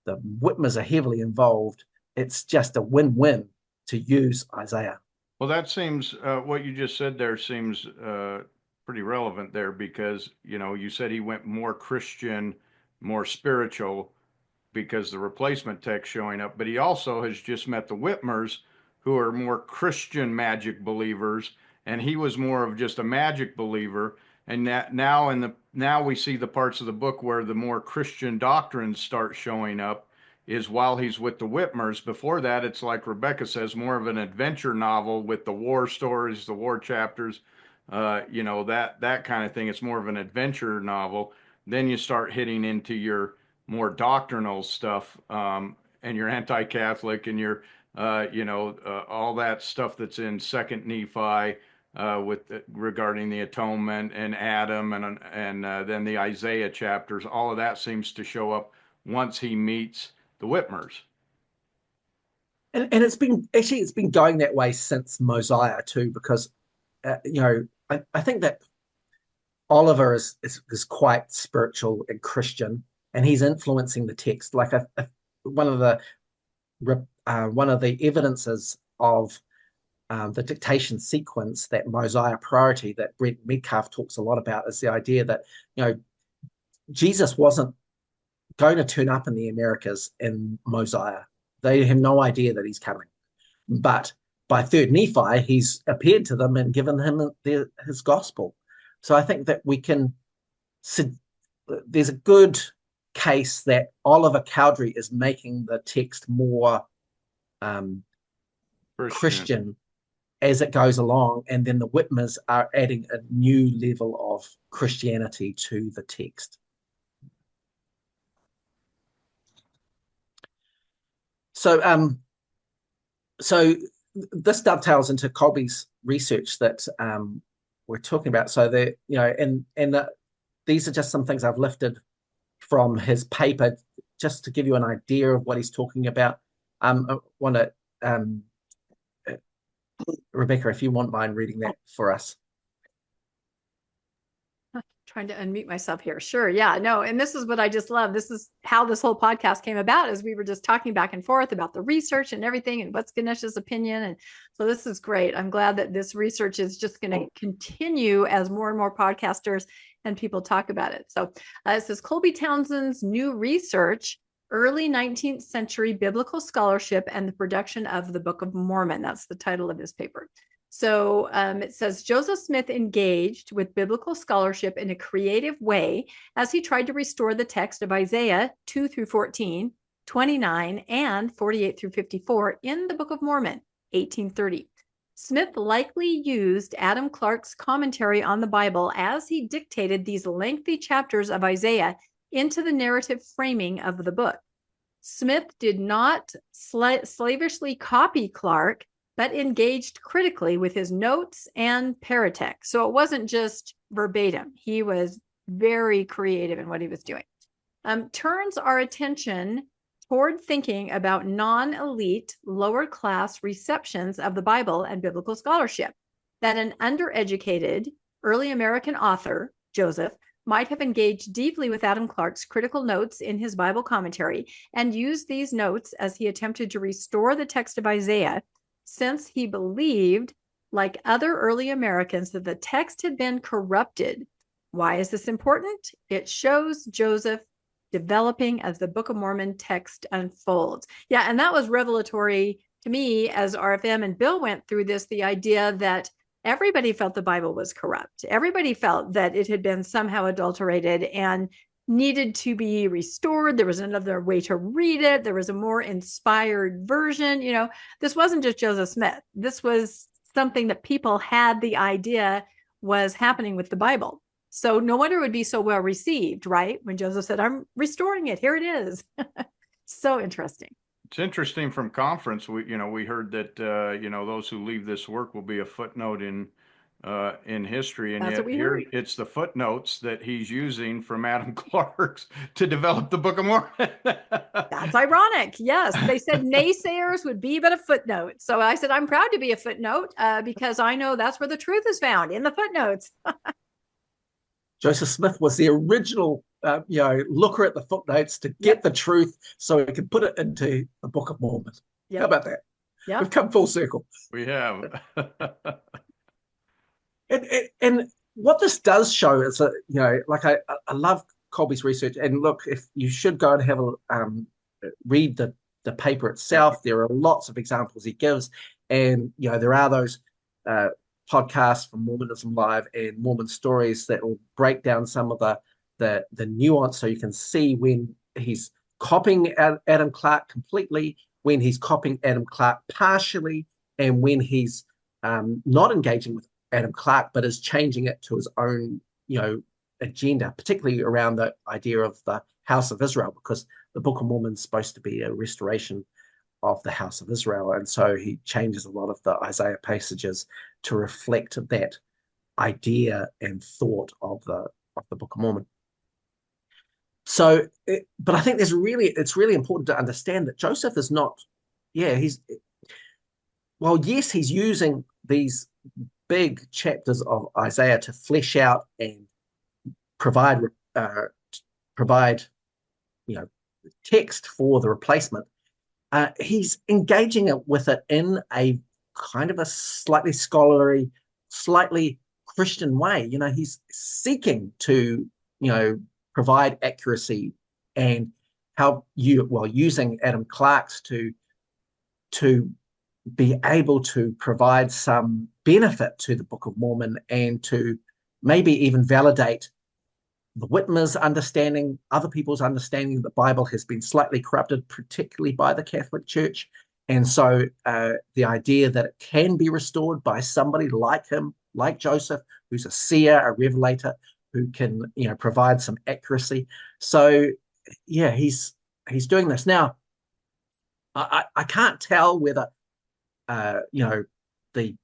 The Whitmers are heavily involved. It's just a win-win to use Isaiah. Well, that seems, what you just said there seems pretty relevant there because, you said he went more Christian, more spiritual because the replacement text showing up, but he also has just met the Whitmers who are more Christian magic believers, and he was more of just a magic believer. And now we see the parts of the book where the more Christian doctrines start showing up is while he's with the Whitmers. Before that, it's like Rebecca says, more of an adventure novel with the war stories, the war chapters, that kind of thing. It's more of an adventure novel. Then you start hitting into your more doctrinal stuff, and your anti-Catholic and your, all that stuff that's in Second Nephi regarding the atonement and Adam and then the Isaiah chapters. All of that seems to show up once he meets the Whitmers. And it's been going that way since Mosiah too, because I think that Oliver is quite spiritual and Christian, and he's influencing the text. Like one of the evidences of the dictation sequence, that Mosiah priority that Brent Metcalf talks a lot about, is the idea that Jesus wasn't going to turn up in the Americas in Mosiah. They have no idea that he's coming. But by 3rd Nephi, he's appeared to them and given him his gospel. So I think that there's a good case that Oliver Cowdery is making the text more Christian as it goes along, and then the Whitmers are adding a new level of Christianity to the text. So this dovetails into Colby's research that we're talking about. So these are just some things I've lifted from his paper, just to give you an idea of what he's talking about. I want to, Rebecca, if you won't mind reading that for us. Trying to unmute myself here. Sure. Yeah, no. And this is what I just love. This is how this whole podcast came about, as we were just talking back and forth about the research and everything and what's Ganesh's opinion. And so this is great. I'm glad that this research is just going to continue as more and more podcasters and people talk about it. So it says Colby Townsend's new research, early 19th century biblical scholarship and the production of the Book of Mormon. That's the title of this paper. So it says Joseph Smith engaged with biblical scholarship in a creative way as he tried to restore the text of Isaiah 2 through 14, 29, and 48 through 54 in the Book of Mormon, 1830. Smith likely used Adam Clarke's commentary on the Bible as he dictated these lengthy chapters of Isaiah into the narrative framing of the book. Smith did not slavishly copy Clarke, but engaged critically with his notes and paratext. So it wasn't just verbatim. He was very creative in what he was doing. Turns our attention toward thinking about non-elite, lower-class receptions of the Bible and biblical scholarship, that an undereducated early American author, Joseph, might have engaged deeply with Adam Clarke's critical notes in his Bible commentary and used these notes as he attempted to restore the text of Isaiah, since he believed, like other early Americans, that the text had been corrupted. Why is this important? It shows Joseph developing as the Book of Mormon text unfolds. Yeah, and that was revelatory to me as RFM and Bill went through this, the idea that everybody felt the Bible was corrupt. Everybody felt that it had been somehow adulterated and needed to be restored. There was another way to read it. There was a more inspired version. You know, this wasn't just Joseph Smith. This was something that people had the idea was happening with the Bible. So no wonder it would be so well received, right? When Joseph said, I'm restoring it. Here it is. So interesting. It's interesting from conference. We heard that, those who leave this work will be a footnote in history, and That's yet here heard. It's the footnotes that he's using from Adam Clarke's to develop the Book of Mormon. That's ironic. Yes, they said naysayers would be but a footnote. So I said, I'm proud to be a footnote because I know that's where the truth is found, in the footnotes. Joseph Smith was the original, looker at the footnotes to get the truth so he could put it into the Book of Mormon. Yep. How about that? Yeah, we've come full circle. We have. And what this does show is that, I love Colby's research. And look, if you should go and have a read the paper itself, there are lots of examples he gives. And, there are those podcasts from Mormonism Live and Mormon Stories that will break down some of the nuance, so you can see when he's copying Adam Clarke completely, when he's copying Adam Clarke partially, and when he's not engaging with Adam Clarke, but is changing it to his own, agenda, particularly around the idea of the House of Israel, because the Book of Mormon is supposed to be a restoration of the House of Israel. And so he changes a lot of the Isaiah passages to reflect that idea and thought of the Book of Mormon. So, but I think it's really important to understand that Joseph is not, he's using these big chapters of Isaiah to flesh out and provide text for the replacement. He's engaging with it in a kind of a slightly scholarly, slightly Christian way. He's seeking to, provide accuracy and using Adam Clarke's to be able to provide some benefit to the Book of Mormon and to maybe even validate the Whitmers' understanding, other people's understanding that the Bible has been slightly corrupted, particularly by the Catholic Church. And so the idea that it can be restored by somebody like him, like Joseph, who's a seer, a revelator, who can, provide some accuracy. So, he's doing this. Now, I can't tell whether, the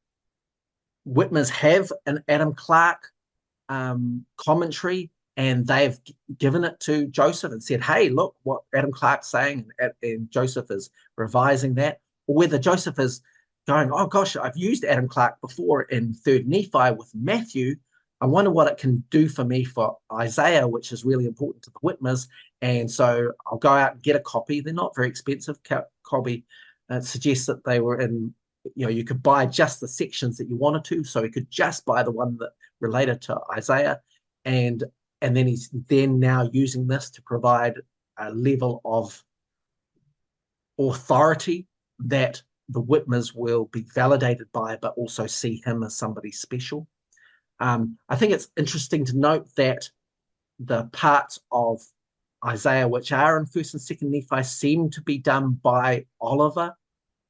Whitmers have an Adam Clarke commentary, and they've given it to Joseph and said, hey, look what Adam Clarke's saying, and Joseph is revising that, or whether Joseph is going, oh gosh, I've used Adam Clarke before in 3rd Nephi with Matthew, I wonder what it can do for me for Isaiah, which is really important to the Whitmers. And so I'll go out and get a copy. They're not very expensive. Colby suggests that they were in, you could buy just the sections that you wanted to. So you could just buy the one that related to Isaiah. And then he's then now using this to provide a level of authority that the Whitmers will be validated by, but also see him as somebody special. I think it's interesting to note that the parts of Isaiah which are in 1st and 2nd Nephi seem to be done by Oliver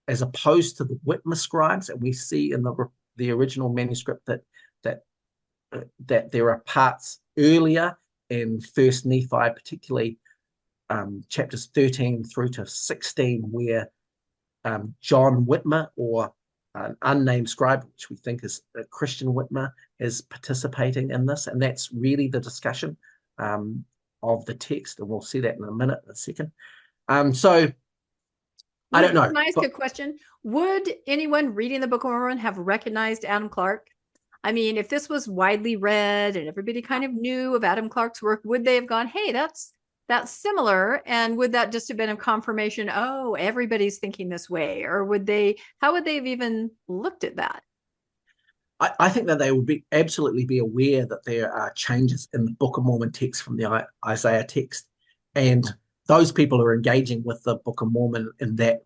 as opposed to the Whitmer scribes, and we see in the original manuscript that there are parts earlier in 1st Nephi, particularly chapters 13 through to 16, where John Whitmer, or an unnamed scribe, which we think is a Christian Whitmer, is participating in this, and that's really the discussion of the text, and we'll see that in a second. So I don't know. Can I ask a question? Would anyone reading the Book of Mormon have recognized Adam Clarke? I mean, if this was widely read and everybody kind of knew of Adam Clarke's work, would they have gone, hey, that's similar? And would that just have been a confirmation, oh, everybody's thinking this way? Or how would they have even looked at that? I think that they would absolutely be aware that there are changes in the Book of Mormon text from the Isaiah text. And those people who are engaging with the Book of Mormon in that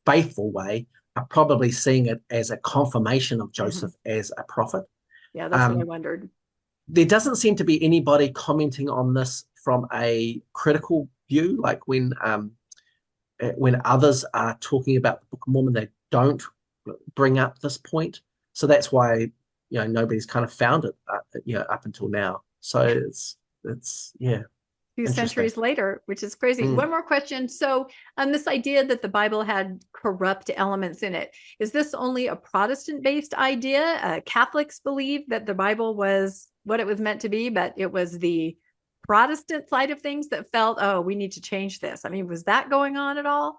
faithful way are probably seeing it as a confirmation of Joseph as a prophet. Yeah, that's what I wondered. There doesn't seem to be anybody commenting on this from a critical view, like when others are talking about the Book of Mormon, they don't bring up this point. So that's why nobody's kind of found it up until now. So it's yeah. 2 centuries later, which is crazy. One more question. So this idea that the Bible had corrupt elements in it, is this only a Protestant-based idea? Catholics believe that the Bible was what it was meant to be, but it was the Protestant side of things that felt, oh, we need to change this. I mean, was that going on at all?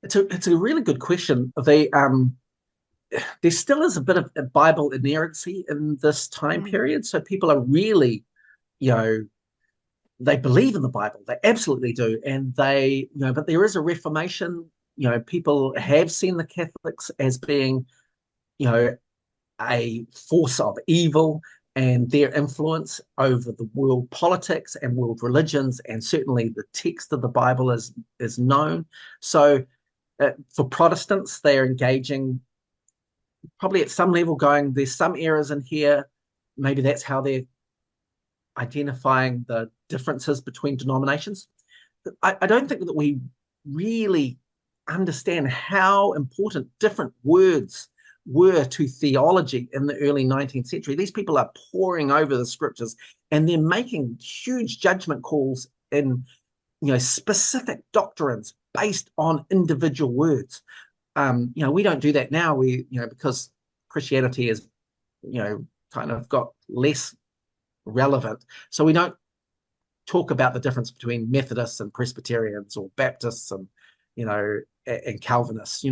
It's a really good question. There still is a bit of a Bible inerrancy in this time period. So people are really, they believe in the Bible. They absolutely do. And but there is a reformation. People have seen the Catholics as being, a force of evil, and their influence over the world politics and world religions, and certainly the text of the Bible is known. So for Protestants, they are engaging probably at some level going, there's some errors in here. Maybe that's how they're identifying the differences between denominations. I don't think that we really understand how important different words were to theology in the early 19th century. These people are poring over the scriptures and they're making huge judgment calls in specific doctrines based on individual words. We don't do that now. Because Christianity is, kind of got less relevant. So we don't talk about the difference between Methodists and Presbyterians or Baptists and, and Calvinists,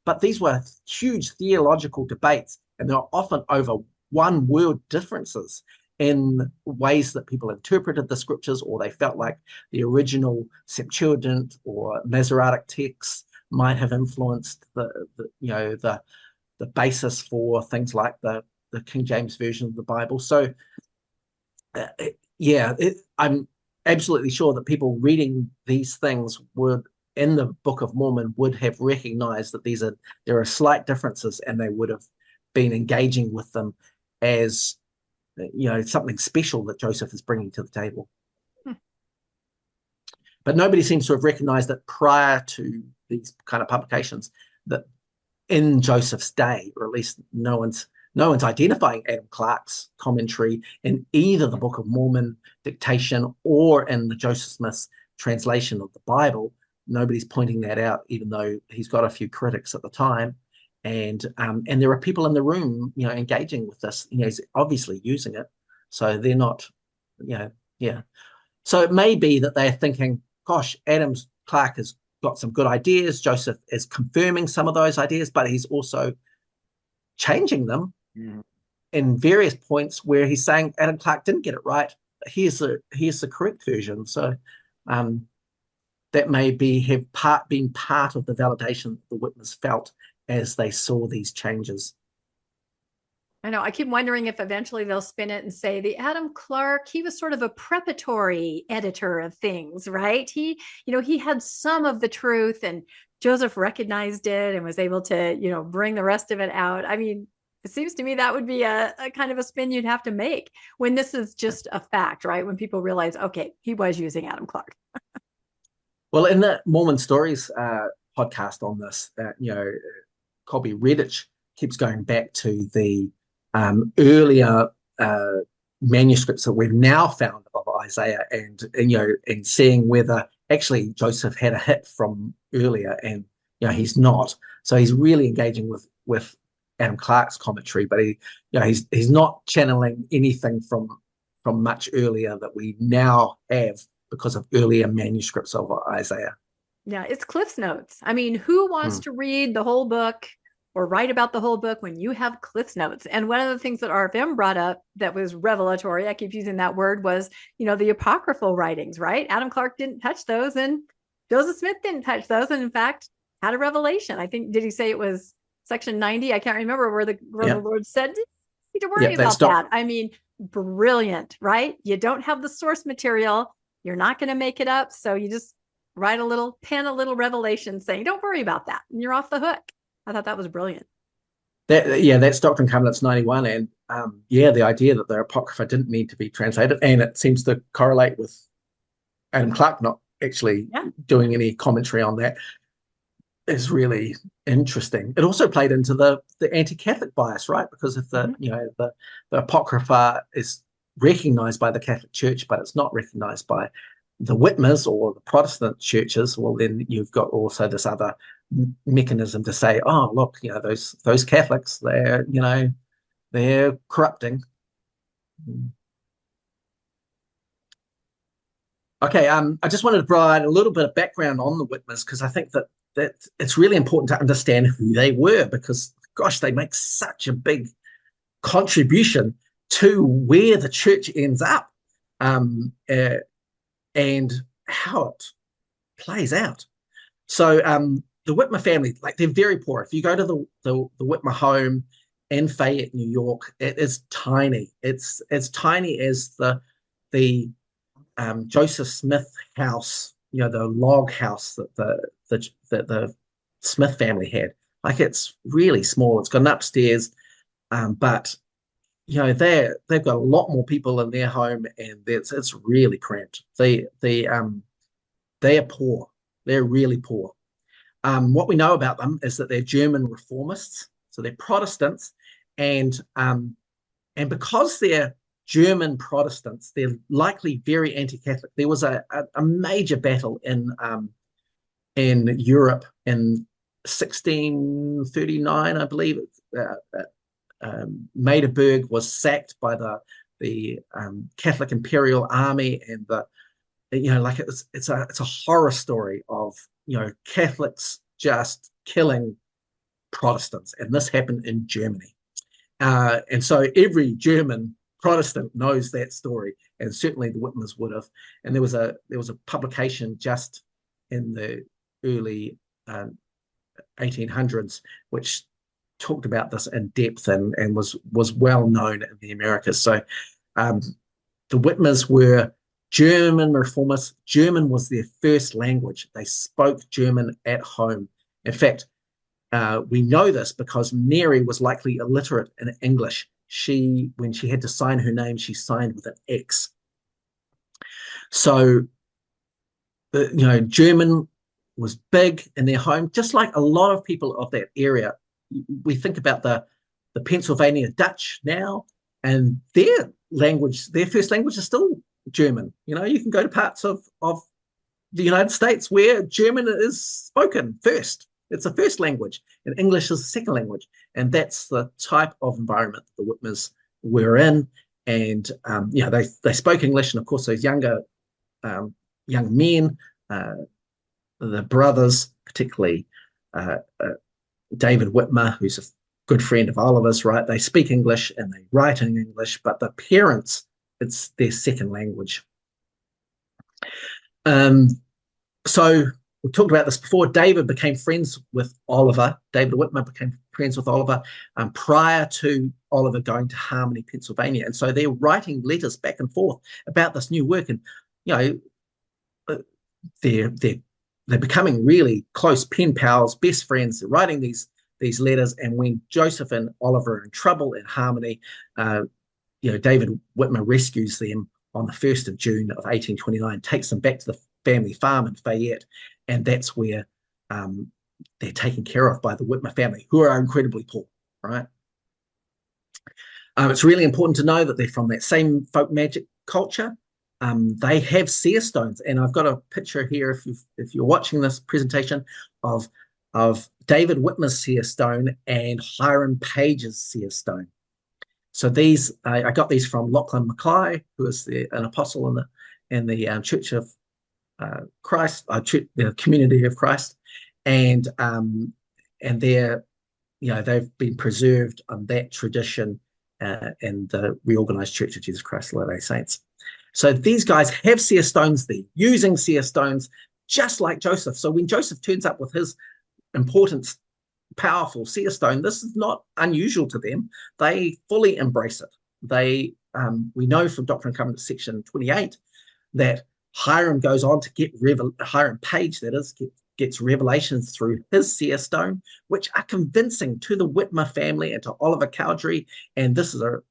but these were huge theological debates, and they're often over one word differences in ways that people interpreted the scriptures, or they felt like the original Septuagint or Masoretic texts might have influenced the basis for things like the King James version of the Bible. So I'm absolutely sure that people reading these things would, in the Book of Mormon, would have recognized that there are slight differences, and they would have been engaging with them as something special that Joseph is bringing to the table. But nobody seems to have recognized that prior to these kind of publications, that in Joseph's day, or at least no one's identifying Adam Clarke's commentary in either the Book of Mormon dictation or in the Joseph Smith's translation of the Bible. Nobody's pointing that out, even though he's got a few critics at the time. And there are people in the room, engaging with this. He's obviously using it. So they're not, So it may be that they're thinking, gosh, Adam Clarke has got some good ideas. Joseph is confirming some of those ideas, but he's also changing them. in various points where he's saying Adam Clarke didn't get it right. Here's the correct version. So that may been part of the validation the Whitmers felt as they saw these changes. I know. I keep wondering if eventually they'll spin it and say the Adam Clarke, he was sort of a preparatory editor of things, right? He had some of the truth, and Joseph recognized it and was able to, bring the rest of it out. I mean, it seems to me that would be a kind of a spin you'd have to make when this is just a fact, right? When people realize, okay, he was using Adam Clarke. Well, in the Mormon Stories podcast on this, Colby Rhetoric keeps going back to the earlier manuscripts that we've now found of Isaiah, and seeing whether actually Joseph had a hit from earlier, and he's not. So he's really engaging with Adam Clarke's commentary, but he's not channeling anything from much earlier that we now have because of earlier manuscripts of Isaiah. Yeah, it's Cliff's Notes. I mean, who wants to read the whole book or write about the whole book when you have Cliff's Notes? And one of the things that RFM brought up that was revelatory, I keep using that word, was, the apocryphal writings, right? Adam Clarke didn't touch those, and Joseph Smith didn't touch those, and in fact, had a revelation. I think, did he say it was section 90? I can't remember where the Lord said, you need to worry about that. I mean, brilliant, right? You don't have the source material. You're not going to make it up. So you just pen a little revelation saying, don't worry about that. And you're off the hook. I thought that was brilliant. That's Doctrine and Covenants 91. And the idea that the Apocrypha didn't need to be translated. And it seems to correlate with Adam Clarke not actually doing any commentary on that, is really interesting. It also played into the anti-Catholic bias, right? Because if the Apocrypha is recognized by the Catholic Church, but it's not recognized by the Whitmers or the Protestant churches, well, then you've got also this other mechanism to say, oh, look, those Catholics, they're corrupting. Okay, I just wanted to provide a little bit of background on the Whitmers, because I think that it's really important to understand who they were, because, gosh, they make such a big contribution to where the church ends up, and how it plays out. So the Whitmer family, they're very poor. If you go to the Whitmer home in Fayette, New York, it is tiny. It's as tiny as the Joseph Smith house, the log house that the Smith family had. It's really small. It's got an upstairs, but they've got a lot more people in their home, and it's really cramped. They are poor. They're really poor. What we know about them is that they're German reformists, so they're Protestants, and because they're German Protestants, they're likely very anti-Catholic. There was a major battle in Europe in 1639, I believe. Magdeburg was sacked by the Catholic Imperial Army, and it's a horror story of Catholics just killing Protestants, and this happened in Germany, and so every German Protestant knows that story, and certainly the Whitmers would have. And there was a publication just in the early 1800s which talked about this in depth and was well known in the Americas. So the Whitmers were German reformists. German was their first language. They spoke German at home. In fact, we know this because Mary was likely illiterate in English. When she had to sign her name, she signed with an X. So, German was big in their home, just like a lot of people of that area. We think about the Pennsylvania Dutch now, and their first language is still German. You can go to parts of the United States where German is spoken first. It's the first language, and English is the second language. And that's the type of environment the Whitmers were in. And, they spoke English. And, of course, those young men, the brothers, particularly David Whitmer, who's, of good friend of Oliver's, right? They speak English and they write in English, but the parents, it's their second language. So we talked about this before. David became friends with Oliver. David Whitmer became friends with Oliver prior to Oliver going to Harmony, Pennsylvania. And so they're writing letters back and forth about this new work. And, they're becoming really close pen pals, best friends. They're writing these letters. And when Joseph and Oliver are in trouble in Harmony, David Whitmer rescues them on the 1st of June of 1829, takes them back to the family farm in Fayette, and that's where they're taken care of by the Whitmer family, who are incredibly poor, right? It's really important to know that they're from that same folk magic culture. They have seer stones, and I've got a picture here, if you're watching this presentation, of David Whitmer's seer stone and Hiram Page's seer stone. So these, I got these from Lachlan Mackay, who is an apostle in the Church of Christ, the Community of Christ, and they're, they've been preserved on that tradition in the reorganized Church of Jesus Christ of Latter-day Saints. So these guys have seer stones. They're using seer stones just like Joseph. So when Joseph turns up with his important, powerful seer stone, this is not unusual to them. They fully embrace it. We know from Doctrine and Covenants section 28 that Hiram goes on to get Hiram Page, that is, gets revelations through his seer stone, which are convincing to the Whitmer family and to Oliver Cowdery. And this is a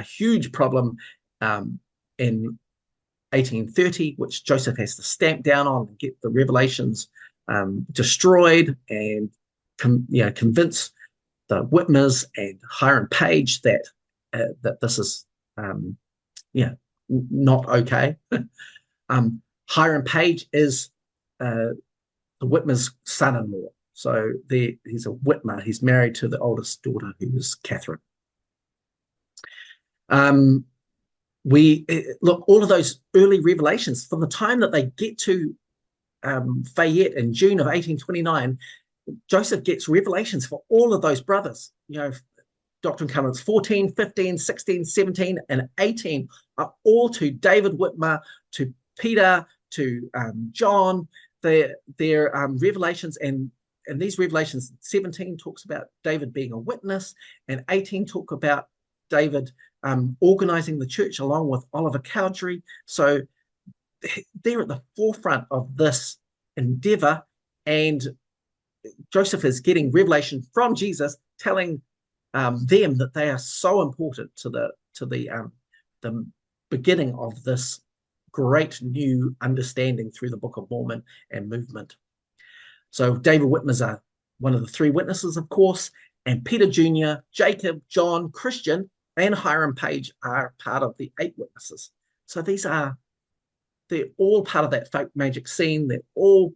huge problem in 1830, which Joseph has to stamp down on and get the revelations destroyed and convince the Whitmers and Hiram Page that this is not okay. Hiram Page is the Whitmer's son-in-law. So he's a Whitmer. He's married to the oldest daughter, who is Catherine. Look, all of those early revelations, from the time that they get to Fayette in June of 1829, Joseph gets revelations for all of those brothers. Doctrine and Covenants 14, 15, 16, 17, and 18 are all to David Whitmer, to Peter, to John. They're revelations, and these revelations, 17 talks about David being a witness, and 18 talk about David organizing the church along with Oliver Cowdery. So they're at the forefront of this endeavor, and Joseph is getting revelation from Jesus, telling them that they are so important to the beginning of this great new understanding through the Book of Mormon and movement. So David Whitmer's are one of the three witnesses, of course, and Peter Jr., Jacob, John, Christian, and Hiram Page are part of the 8 witnesses. So they're all part of that folk magic scene. They're all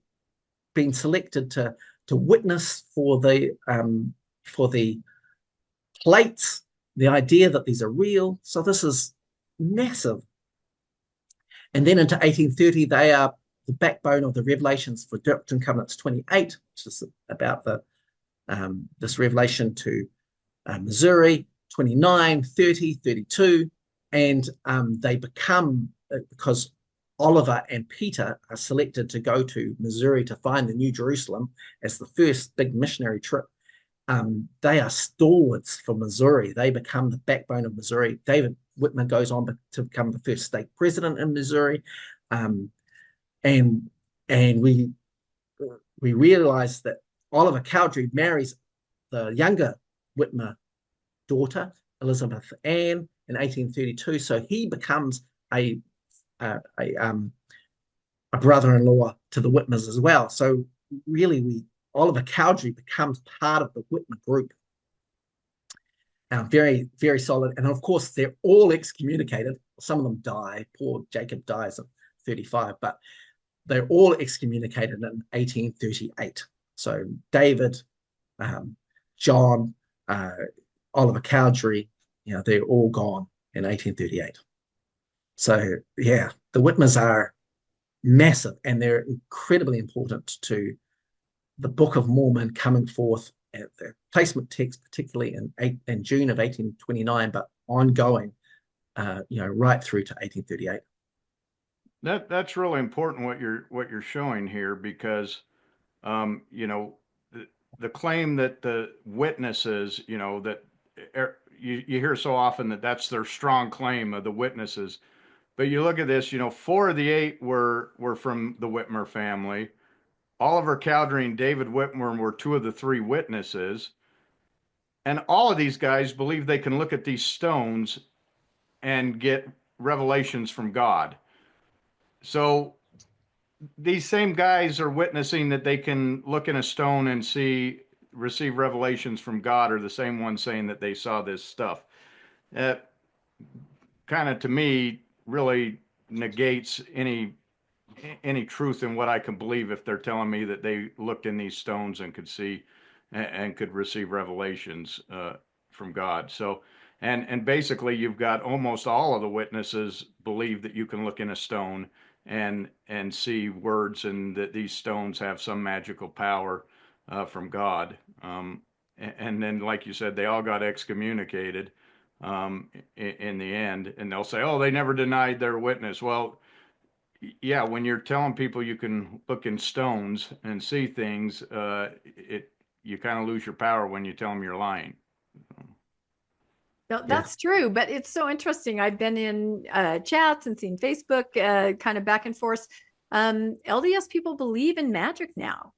been selected to witness for the plates, the idea that these are real. So this is massive. And then into 1830, they are the backbone of the revelations for Doctrine and Covenants 28, which is about this revelation to Missouri, 29, 30, 32, and they become, because Oliver and Peter are selected to go to Missouri to find the New Jerusalem as the first big missionary trip. They are stalwarts for Missouri. They become the backbone of Missouri. David Whitmer goes on to become the first state president in Missouri. And we realize that Oliver Cowdery marries the younger Whitmer daughter, Elizabeth Ann, in 1832. So he becomes a brother-in-law to the Whitmers as well. So really, Oliver Cowdery becomes part of the Whitmer group. Very, very solid. And of course, they're all excommunicated. Some of them die. Poor Jacob dies at 35, but they're all excommunicated in 1838. So David, John, Oliver Cowdery, they're all gone in 1838. So yeah, the Whitmers are massive, and they're incredibly important to the Book of Mormon coming forth at the placement text, particularly in June of 1829, but ongoing, right through to 1838. That's really important what you're showing here, because the claim that the witnesses, that you hear so often that that's their strong claim of the witnesses. But you look at this, 4 of the 8 were from the Whitmer family. Oliver Cowdery and David Whitmer were 2 of the 3 witnesses. And all of these guys believe they can look at these stones and get revelations from God. So these same guys are witnessing that they can look in a stone and receive revelations from God, are the same ones saying that they saw this stuff. Kind of, to me, really negates any truth in what I can believe if they're telling me that they looked in these stones and could see and could receive revelations from God. So, and basically, you've got almost all of the witnesses believe that you can look in a stone and see words, and that these stones have some magical power from God. And then, like you said, they all got excommunicated in the end, and they'll say, "Oh, they never denied their witness." Well, yeah, when you're telling people you can look in stones and see things, you kind of lose your power when you tell them you're lying. No, that's true, but it's so interesting. I've been in chats and seen Facebook kind of back and forth. LDS people believe in magic now.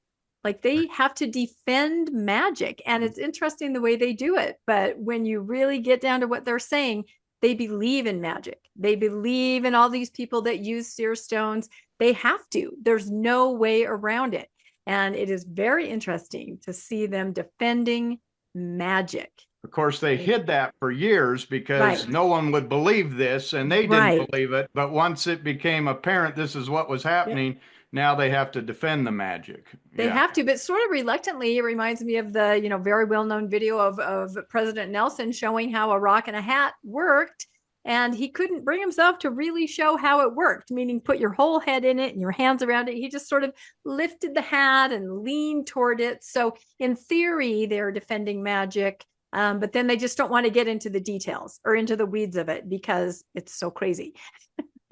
Like, they have to defend magic, and it's interesting the way they do it. But when you really get down to what they're saying, they believe in magic. They believe in all these people that use seer stones. They have to. There's no way around it. And it is very interesting to see them defending magic. Of course, they hid that for years because no one would believe this, and they didn't believe it. But once it became apparent this is what was happening, now they have to defend the magic. They have to, but sort of reluctantly. It reminds me of the, very well-known video of President Nelson showing how a rock and a hat worked. And he couldn't bring himself to really show how it worked, meaning put your whole head in it and your hands around it. He just sort of lifted the hat and leaned toward it. So in theory, they're defending magic. But then they just don't want to get into the details or into the weeds of it because it's so crazy.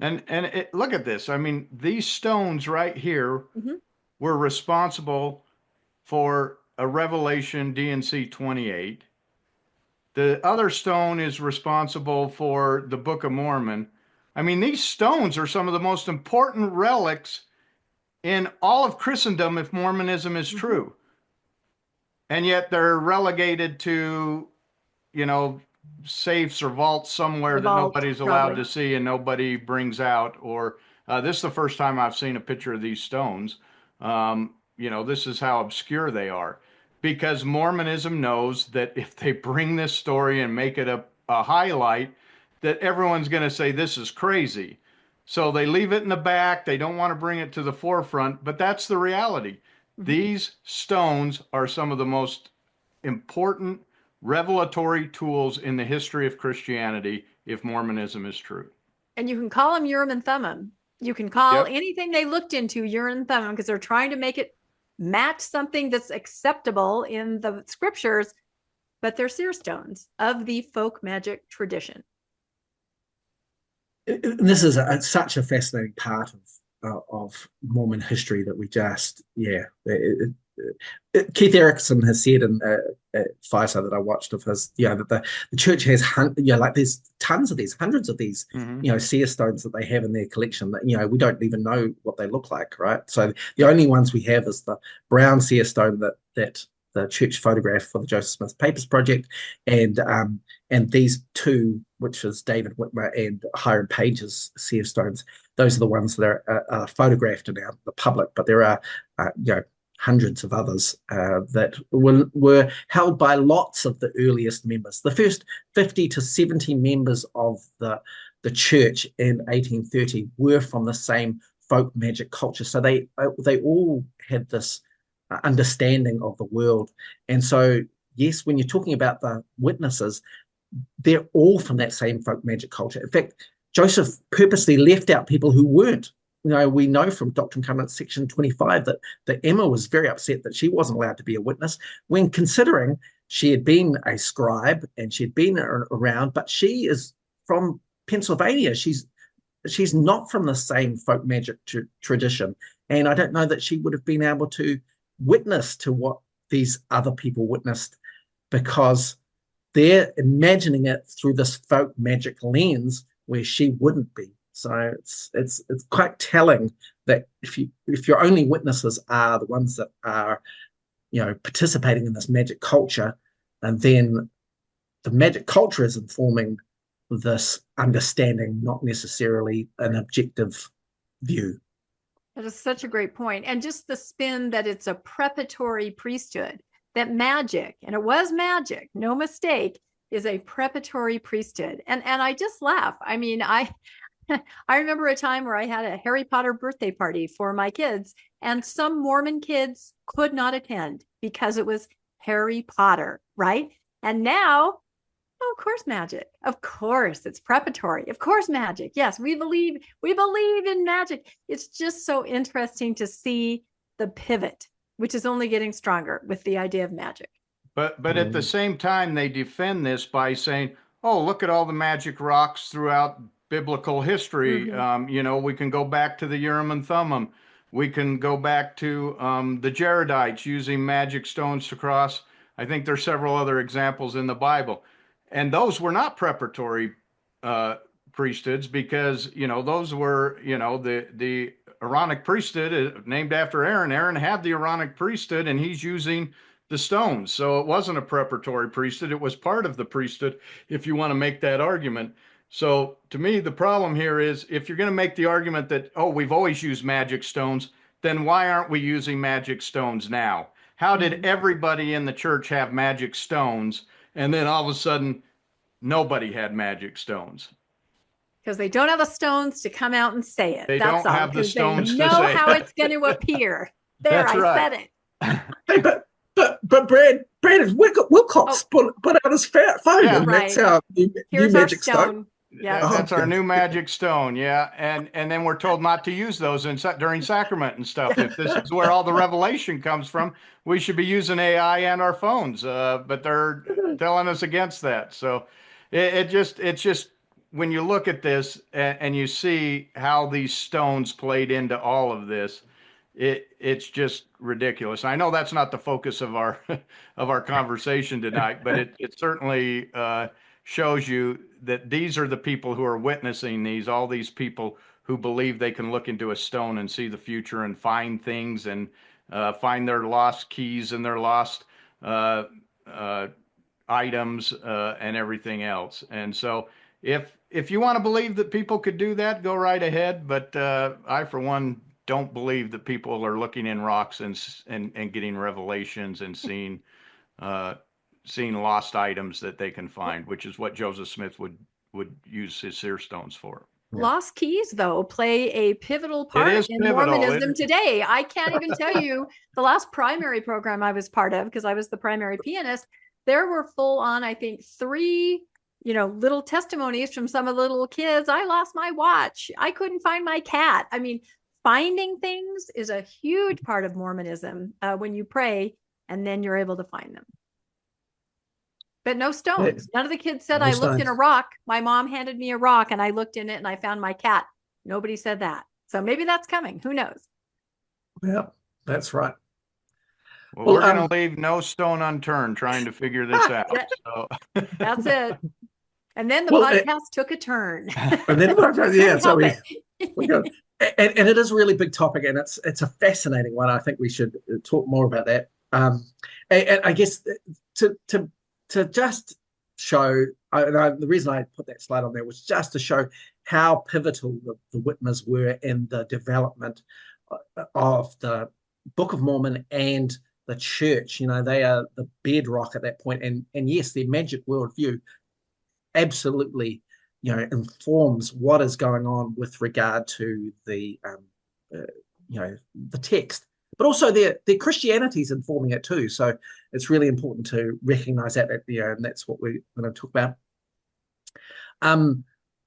And look at this. I mean, these stones right here were responsible for a Revelation D&C 28. The other stone is responsible for the Book of Mormon. I mean, these stones are some of the most important relics in all of Christendom if Mormonism is true. And yet they're relegated to, safes or vaults somewhere that nobody's allowed to see and nobody brings out. Or this is the first time I've seen a picture of these stones. This is how obscure they are. Because Mormonism knows that if they bring this story and make it a highlight, that everyone's going to say this is crazy. So they leave it in the back. They don't want to bring it to the forefront, but that's the reality. These stones are some of the most important revelatory tools in the history of Christianity if Mormonism is true. And you can call them Urim and Thummim. You can call anything they looked into Urim and Thummim because they're trying to make it match something that's acceptable in the scriptures, but they're seer stones of the folk magic tradition. This is such a fascinating part of Mormon history that we just, Keith Erickson has said in a Fireside that I watched of his, that the church has, there's tons of these, hundreds of these, seer stones that they have in their collection that, we don't even know what they look like, right? So the only ones we have is the brown seer stone that the church photographed for the Joseph Smith Papers Project, and these two, which is David Whitmer and Hiram Page's seer stones. Those are the ones that are photographed and out in the public, but there are, hundreds of others that were held by lots of the earliest members. The first 50 to 70 members of the church in 1830 were from the same folk magic culture. So they all had this understanding of the world. And so, yes, when you're talking about the witnesses, they're all from that same folk magic culture. In fact, Joseph purposely left out people who weren't we know from Doctrine and Covenants section 25 that Emma was very upset that she wasn't allowed to be a witness when considering she had been a scribe and she'd been around, but she is from Pennsylvania. She's not from the same folk magic tradition. And I don't know that she would have been able to witness to what these other people witnessed because they're imagining it through this folk magic lens where she wouldn't be. So it's quite telling that if your only witnesses are the ones that are, participating in this magic culture, and then the magic culture is informing this understanding, not necessarily an objective view. That is such a great point. And just the spin that it's a preparatory priesthood, that magic, and it was magic, no mistake, is a preparatory priesthood. And I just laugh. I mean, I remember a time where I had a Harry Potter birthday party for my kids, and some Mormon kids could not attend because it was Harry Potter, right? And now, oh, of course, magic. Of course, it's preparatory. Of course, magic. Yes, we believe in magic. It's just so interesting to see the pivot, which is only getting stronger with the idea of magic. But at the same time, they defend this by saying, "Oh, look at all the magic rocks throughout biblical history. We can go back to the Urim and Thummim. We can go back to the Jaredites using magic stones to cross. I think there's several other examples in the Bible. And those were not preparatory priesthoods because, those were, the Aaronic priesthood named after Aaron. Aaron had the Aaronic priesthood and he's using the stones. So it wasn't a preparatory priesthood. It was part of the priesthood, if you want to make that argument. So to me, the problem here is if you're going to make the argument that, oh, we've always used magic stones, then why aren't we using magic stones now? How did everybody in the church have magic stones? And then all of a sudden, nobody had magic stones. Because they don't have the stones to come out and say it. They That's don't all. have the stones they to know say how it's going to appear. There, That's I right. said it. Hey, but Brandon Wilcox put out his phone. Yeah, and right. That's our new magic stone. Yeah, that's our new magic stone. Yeah, and then we're told not to use those during sacrament and stuff. If this is where all the revelation comes from, we should be using AI and our phones. But they're telling us against that. So it's just when you look at this and you see how these stones played into all of this, it's just ridiculous. I know that's not the focus of our of our conversation tonight, but it certainly shows you that these are the people who are witnessing all these people who believe they can look into a stone and see the future and find things and find their lost keys and their lost items and everything else. And so if you want to believe that people could do that, go right ahead. But I, for one, don't believe that people are looking in rocks and getting revelations and seeing lost items that they can find, which is what Joseph Smith would use his seer stones for. Lost keys, though, play a pivotal part in Mormonism today. I can't even tell you the last primary program I was part of, because I was the primary pianist. There were full on, I think, 3 little testimonies from some of the little kids. I lost my watch. I couldn't find my cat. I mean, finding things is a huge part of Mormonism when you pray and then you're able to find them. But no stones. None of the kids said, I looked in a rock. My mom handed me a rock and I looked in it and I found my cat. Nobody said that. So maybe that's coming. Who knows? Yeah, that's right. Well, we're going to leave no stone unturned trying to figure this out. So. That's it. And then the podcast took a turn. And then, yeah, so we go. And it is a really big topic, and it's a fascinating one. I think we should talk more about that. And I guess to just show, the reason I put that slide on there was just to show how pivotal the Whitmers were in the development of the Book of Mormon and the church. They are the bedrock at that point. And yes, their magic worldview absolutely informs what is going on with regard to the text, but also their Christianity is informing it too. So it's really important to recognize that, and that's what we're going to talk about.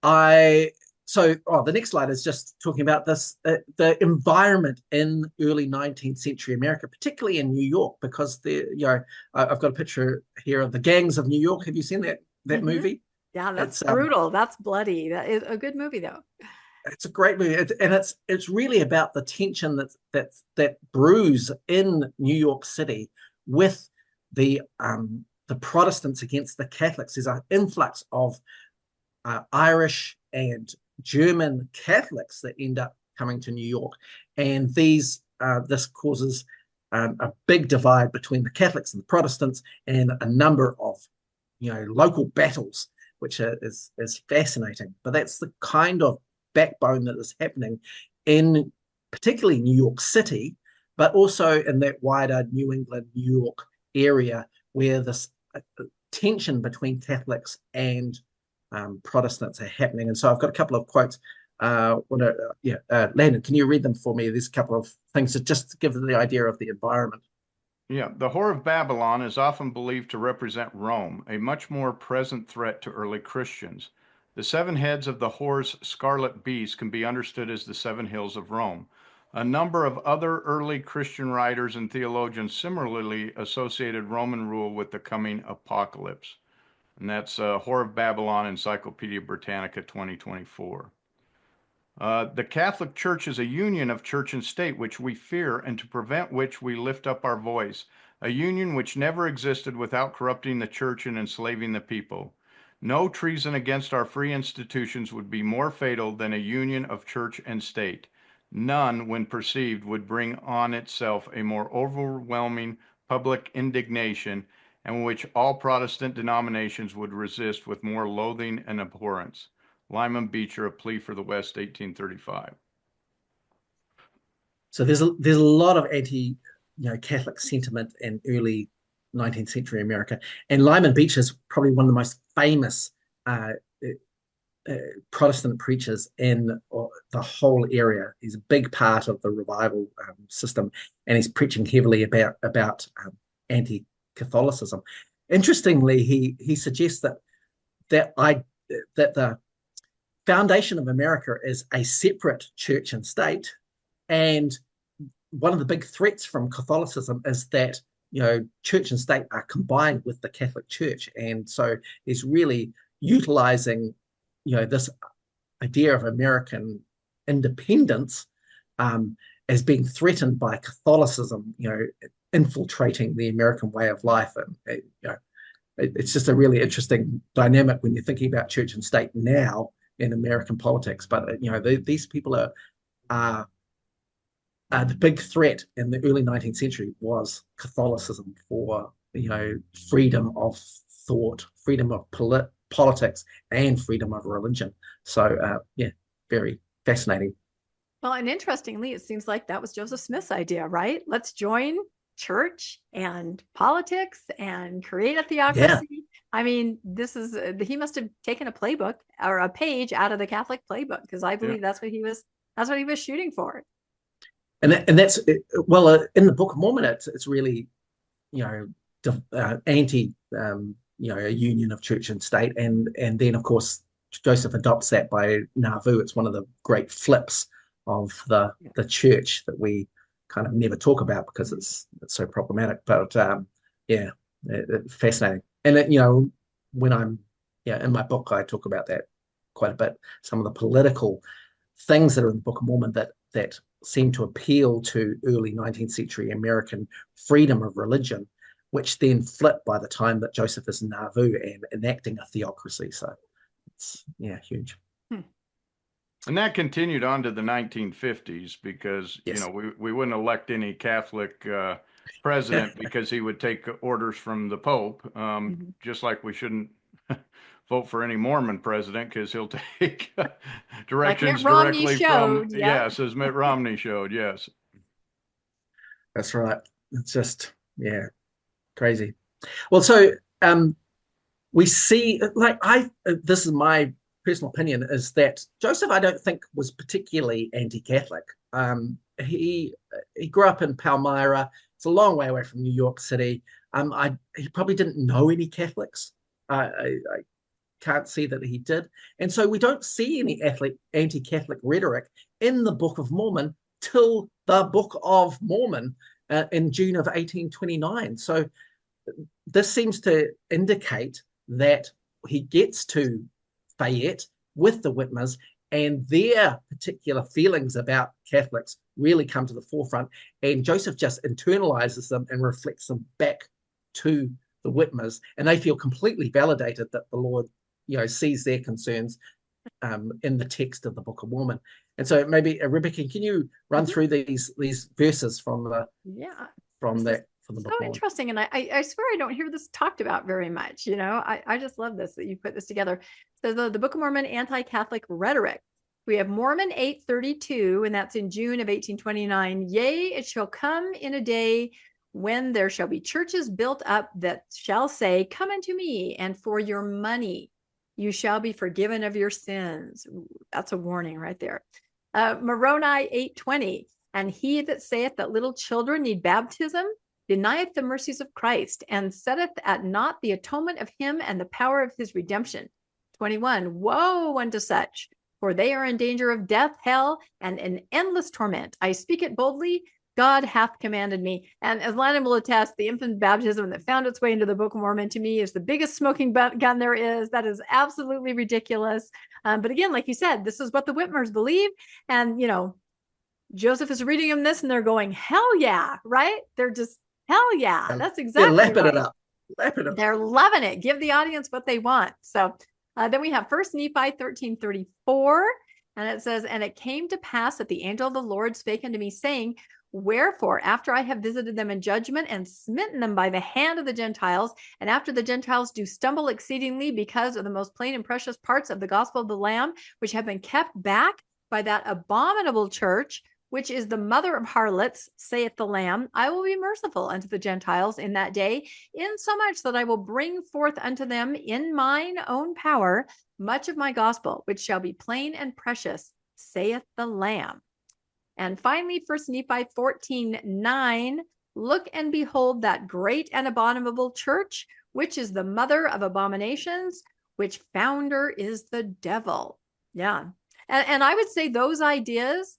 I the next slide is just talking about this, the environment in early 19th century America, particularly in New York, because I've got a picture here of the gangs of New York. Have you seen that movie? Yeah, that's It's brutal. That's bloody. That is a good movie, though. It's a great movie, and it's really about the tension that brews in New York City with the Protestants against the Catholics. There's an influx of Irish and German Catholics that end up coming to New York, and this causes a big divide between the Catholics and the Protestants, and a number of local battles, which is fascinating. But that's the kind of backbone that is happening in particularly New York City, but also in that wider New England, New York area, where this tension between Catholics and Protestants are happening. And so I've got a couple of quotes. Landon, can you read them for me? There's a couple of things to just give the idea of the environment. Yeah, the Whore of Babylon is often believed to represent Rome, a much more present threat to early Christians. The 7 heads of the whore's scarlet beast can be understood as the 7 hills of Rome. A number of other early Christian writers and theologians similarly associated Roman rule with the coming apocalypse. And that's Whore of Babylon, Encyclopedia Britannica 2024. The Catholic Church is a union of church and state which we fear, and to prevent which we lift up our voice, a union which never existed without corrupting the church and enslaving the people. No treason against our free institutions would be more fatal than a union of church and state. None, when perceived, would bring on itself a more overwhelming public indignation, and which all Protestant denominations would resist with more loathing and abhorrence. Lyman Beecher, A Plea for the West, 1835. So there's a lot of Catholic sentiment in early 19th century America, and Lyman Beecher is probably one of the most famous Protestant preachers in the whole area. He's a big part of the revival system, and he's preaching heavily about anti-Catholicism. Interestingly, he suggests that the foundation of America is a separate church and state, and one of the big threats from Catholicism is that church and state are combined with the Catholic Church, and so he's really utilizing this idea of American independence as being threatened by Catholicism, infiltrating the American way of life, and it's just a really interesting dynamic when you're thinking about church and state now in American politics. But these people are the big threat in the early 19th century was Catholicism for freedom of thought, freedom of politics, and freedom of religion. So very fascinating. Well, and interestingly, it seems like that was Joseph Smith's idea, right? Let's join church and politics and create a theocracy. Yeah. I mean, he must have taken a playbook or a page out of the Catholic playbook, because I believe that's what he was shooting for. And that's in the Book of Mormon, it's really anti a union of church and state, and then of course Joseph adopts that by Nauvoo. It's one of the great flips of the church that we kind of never talk about because it's so problematic. But fascinating. And when I'm in my book, I talk about that quite a bit. Some of the political things that are in the Book of Mormon that seem to appeal to early 19th century American freedom of religion, which then flip by the time that Joseph is in Nauvoo and enacting a theocracy. So it's huge. And that continued on to the 1950s because, we wouldn't elect any Catholic president because he would take orders from the Pope, just like we shouldn't vote for any Mormon president because he'll take directions directly from, as Mitt Romney showed, yes. That's right. It's just, crazy. Well, so we see, this is my personal opinion, is that Joseph, I don't think, was particularly anti-Catholic. He grew up in Palmyra. It's a long way away from New York City. He probably didn't know any Catholics. I can't see that he did. And so we don't see any anti-Catholic rhetoric in the Book of Mormon till the Book of Mormon in June of 1829. So this seems to indicate that he gets to Fayette with the Whitmers, and their particular feelings about Catholics really come to the forefront, and Joseph just internalizes them and reflects them back to the Whitmers, and they feel completely validated that the Lord, sees their concerns in the text of the Book of Mormon. And so maybe Rebecca, can you run through these verses from the from the Book of Mormon? Interesting, and I swear I don't hear this talked about very much. I just love this that you put this together. So the Book of Mormon anti-Catholic rhetoric. We have Mormon 8:32, and that's in June of 1829. Yea, it shall come in a day when there shall be churches built up that shall say, come unto me, and for your money you shall be forgiven of your sins. Ooh, that's a warning right there. Moroni 8:20, and he that saith that little children need baptism denieth the mercies of Christ, and setteth at naught the atonement of him and the power of his redemption. 21, woe unto such, for they are in danger of death, hell, and an endless torment. I speak it boldly, God hath commanded me. And as Landon will attest, the infant baptism that found its way into the Book of Mormon to me is the biggest smoking gun there is. That is absolutely ridiculous. But again, like you said, this is what the Whitmers believe. And, Joseph is reading them this and they're going, hell yeah, right? They're just, hell yeah. That's exactly They're lapping right. it up. They're loving it. Give the audience what they want. So then we have 1 Nephi 13:34. And it says, and it came to pass that the angel of the Lord spake unto me, saying, wherefore, after I have visited them in judgment and smitten them by the hand of the Gentiles, and after the Gentiles do stumble exceedingly because of the most plain and precious parts of the gospel of the Lamb, which have been kept back by that abominable church, which is the mother of harlots, saith the Lamb, I will be merciful unto the Gentiles in that day, insomuch that I will bring forth unto them in mine own power much of my gospel, which shall be plain and precious, saith the Lamb. And finally, 1 Nephi 14:9, look and behold that great and abominable church, which is the mother of abominations, which founder is the devil. Yeah. And I would say those ideas,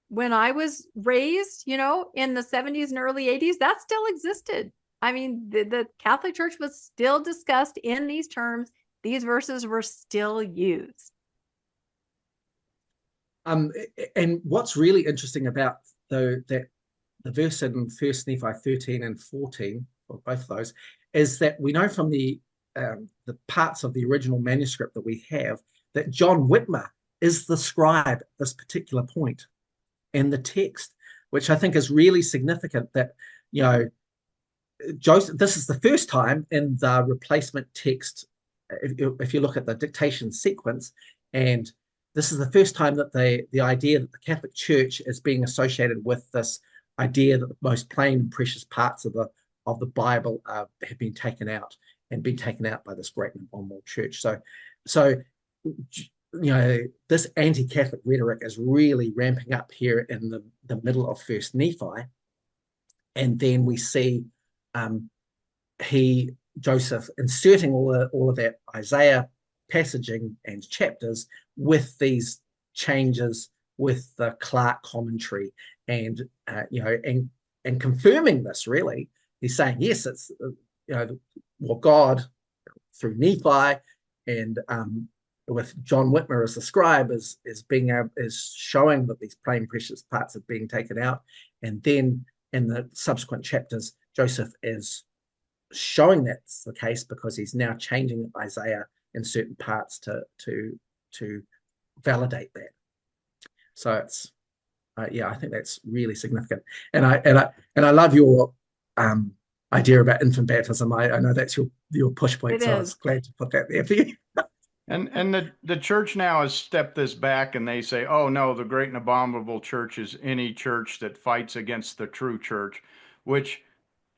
when I was raised, in the 70s and early 80s, that still existed. I mean, the Catholic Church was still discussed in these terms. These verses were still used. And what's really interesting about the verse in 1 Nephi 13 and 14, or both of those, is that we know from the parts of the original manuscript that we have that John Whitmer is the scribe at this particular point in the text, which I think is really significant. That Joseph, this is the first time in the replacement text, if you look at the dictation sequence, and this is the first time that the idea that the Catholic Church is being associated with this idea that the most plain and precious parts of the Bible have been taken out by this great and abominable church. So this anti-Catholic rhetoric is really ramping up here in the middle of First Nephi, and then we see Joseph inserting all of that Isaiah passaging and chapters with these changes, with the Clarke commentary, and confirming this. Really, he's saying yes, it's what God through Nephi and with John Whitmer as the scribe is showing that these plain precious parts are being taken out, and then in the subsequent chapters, Joseph is showing that's the case because he's now changing Isaiah in certain parts to validate that. So it's I think that's really significant, and I love your idea about infant baptism. I know that's your push point, so I was glad to put that there for you. And the church now has stepped this back, and they say, oh no, the great and abominable church is any church that fights against the true church, which